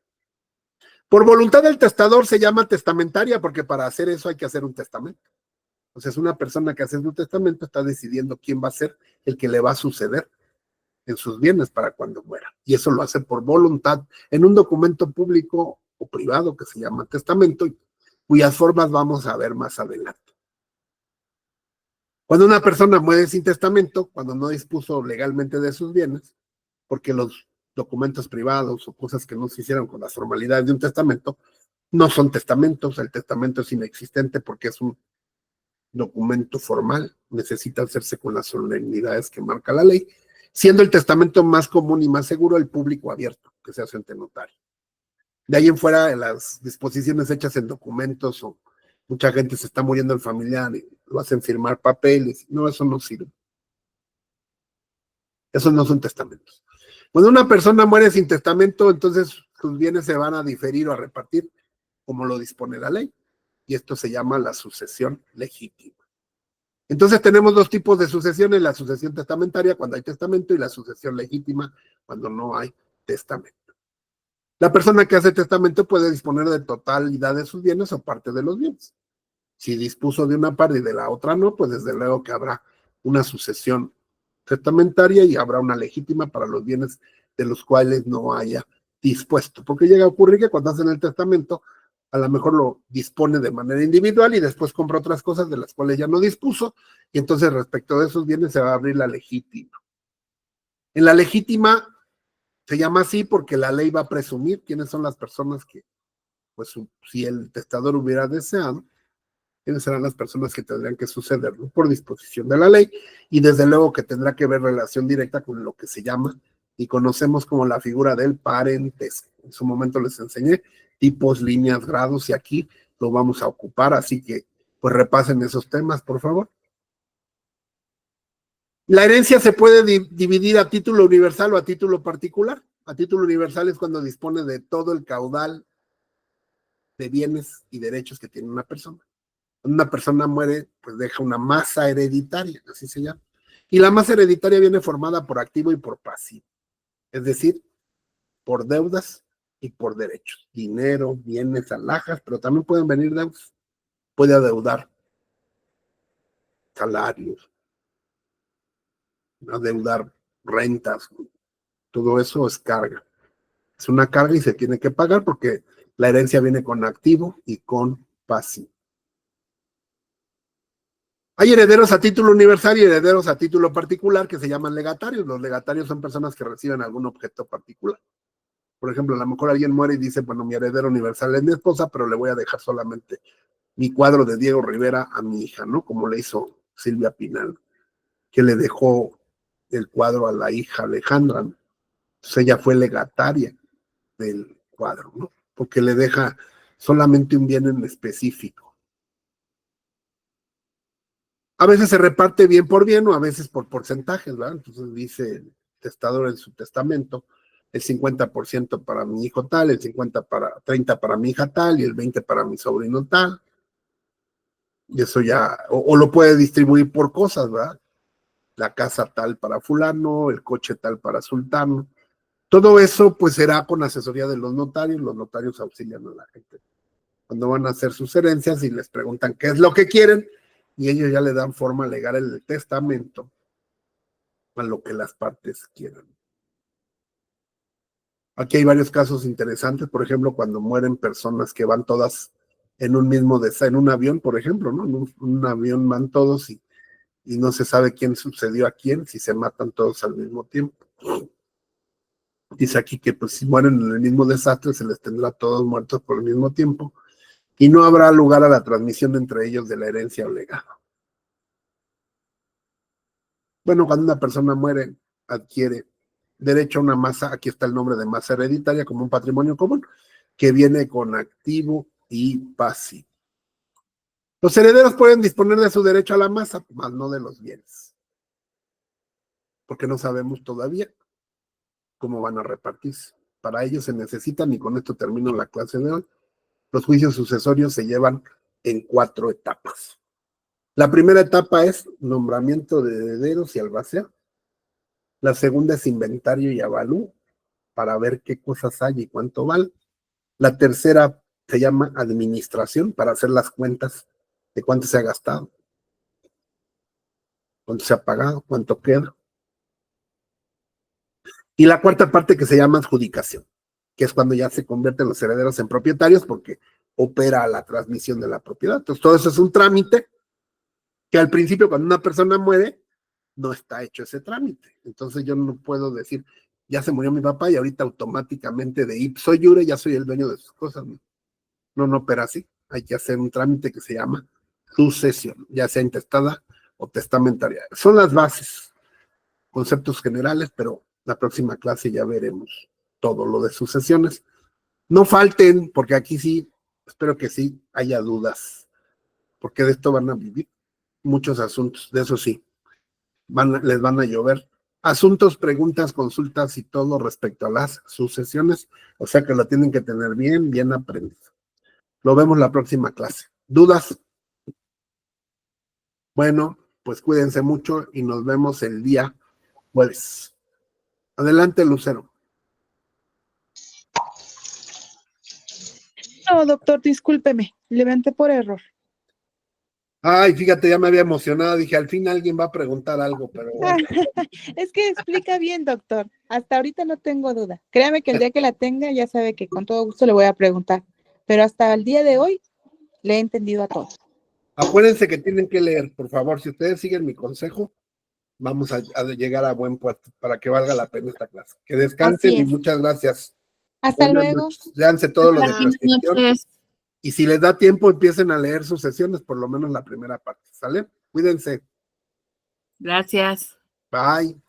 Por voluntad del testador se llama testamentaria, porque para hacer eso hay que hacer un testamento. Entonces, una persona que hace su testamento está decidiendo quién va a ser el que le va a suceder en sus bienes para cuando muera. Y eso lo hace por voluntad en un documento público o privado que se llama testamento, cuyas formas vamos a ver más adelante. Cuando una persona muere sin testamento, cuando no dispuso legalmente de sus bienes, porque los documentos privados o cosas que no se hicieron con las formalidades de un testamento, no son testamentos. El testamento es inexistente porque es un documento formal, necesita hacerse con las solemnidades que marca la ley, siendo el testamento más común y más seguro el público abierto, que se hace ante notario. De ahí en fuera, las disposiciones hechas en documentos, o mucha gente se está muriendo el familiar y lo hacen firmar papeles, no, eso no sirve. Esos no son testamentos. Cuando una persona muere sin testamento, entonces sus bienes se van a diferir o a repartir como lo dispone la ley, y esto se llama la sucesión legítima. Entonces tenemos dos tipos de sucesiones: la sucesión testamentaria cuando hay testamento y la sucesión legítima cuando no hay testamento. La persona que hace testamento puede disponer de totalidad de sus bienes o parte de los bienes. Si dispuso de una parte y de la otra no, pues desde luego que habrá una sucesión testamentaria y habrá una legítima para los bienes de los cuales no haya dispuesto. Porque llega a ocurrir que cuando hacen el testamento, a lo mejor lo dispone de manera individual y después compra otras cosas de las cuales ya no dispuso, y entonces respecto de esos bienes se va a abrir la legítima. En la legítima se llama así porque la ley va a presumir quiénes son las personas que, pues si el testador hubiera deseado, quiénes serán las personas que tendrían que sucederlo por disposición de la ley, y desde luego que tendrá que ver relación directa con lo que se llama y conocemos como la figura del parentesco. En su momento les enseñé tipos, líneas, grados, y aquí lo vamos a ocupar, así que pues repasen esos temas, por favor. La herencia se puede dividir a título universal o a título particular. A título universal es cuando dispone de todo el caudal de bienes y derechos que tiene una persona. Cuando una persona muere, pues deja una masa hereditaria, así se llama. Y la masa hereditaria viene formada por activo y por pasivo. Es decir, por deudas y por derechos. Dinero, bienes, alhajas, pero también pueden venir deudas. Puede adeudar salarios, adeudar rentas. Todo eso es carga. Es una carga y se tiene que pagar porque la herencia viene con activo y con pasivo. Hay herederos a título universal y herederos a título particular que se llaman legatarios. Los legatarios son personas que reciben algún objeto particular. Por ejemplo, a lo mejor alguien muere y dice, bueno, mi heredero universal es mi esposa, pero le voy a dejar solamente mi cuadro de Diego Rivera a mi hija, ¿no? Como le hizo Silvia Pinal, que le dejó el cuadro a la hija Alejandra, ¿no? Entonces ella fue legataria del cuadro, ¿no? Porque le deja solamente un bien en específico. A veces se reparte bien por bien o a veces por porcentajes, ¿verdad? Entonces dice el testador en su testamento, el 50% para mi hijo tal, el 30 para mi hija tal y el 20 para mi sobrino tal. Y eso ya, o lo puede distribuir por cosas, ¿verdad? La casa tal para fulano, el coche tal para sultano. Todo eso pues será con asesoría de los notarios auxilian a la gente. Cuando van a hacer sus herencias y les preguntan qué es lo que quieren, y ellos ya le dan forma legal en el testamento a lo que las partes quieran. Aquí hay varios casos interesantes, por ejemplo, cuando mueren personas que van todas en un mismo en un avión, por ejemplo, ¿no? En un avión van todos y no se sabe quién sucedió a quién, si se matan todos al mismo tiempo. Dice aquí que pues si mueren en el mismo desastre, se les tendrá todos muertos por el mismo tiempo y no habrá lugar a la transmisión entre ellos de la herencia o legado. Bueno, cuando una persona muere, adquiere derecho a una masa, aquí está el nombre de masa hereditaria como un patrimonio común, que viene con activo y pasivo. Los herederos pueden disponer de su derecho a la masa, más no de los bienes, porque no sabemos todavía cómo van a repartirse. Para ello se necesitan, y con esto termino la clase de hoy, los juicios sucesorios se llevan en 4 etapas. La primera etapa es nombramiento de herederos y albacea. La segunda es inventario y avalúo para ver qué cosas hay y cuánto vale. La tercera se llama administración para hacer las cuentas de cuánto se ha gastado, cuánto se ha pagado, cuánto queda. Y la cuarta parte que se llama adjudicación, que es cuando ya se convierten los herederos en propietarios porque opera la transmisión de la propiedad. Entonces todo eso es un trámite que al principio cuando una persona muere no está hecho ese trámite. Entonces yo no puedo decir, ya se murió mi papá y ahorita automáticamente de ipso iure ya soy el dueño de sus cosas. No opera así. Hay que hacer un trámite que se llama sucesión, ya sea intestada o testamentaria. Son las bases, conceptos generales, pero la próxima clase ya veremos todo lo de sucesiones. No falten, porque aquí sí, espero que sí haya dudas, porque de esto van a vivir muchos asuntos, de eso sí, les van a llover asuntos, preguntas, consultas y todo respecto a las sucesiones, o sea que lo tienen que tener bien aprendido. Lo vemos la próxima clase. ¿Dudas? Bueno, pues cuídense mucho y nos vemos el día jueves. Adelante, Lucero. No, doctor, discúlpeme, levanté por error. Ay, fíjate, ya me había emocionado, dije, al fin alguien va a preguntar algo, pero bueno. Es que explica bien, doctor. Hasta ahorita no tengo duda. Créame que el día que la tenga, ya sabe que con todo gusto le voy a preguntar. Pero hasta el día de hoy le he entendido a todos. Acuérdense que tienen que leer, por favor, si ustedes siguen mi consejo, vamos a llegar a buen puerto para que valga la pena esta clase. Que descansen Así y es. muchas gracias. Hasta Buenas luego. noches. Léanse todo lo de Buenas prescripción. noches. Y si les da tiempo, empiecen a leer sus sesiones, por lo menos la primera parte. ¿Sale? Cuídense. Gracias. Bye.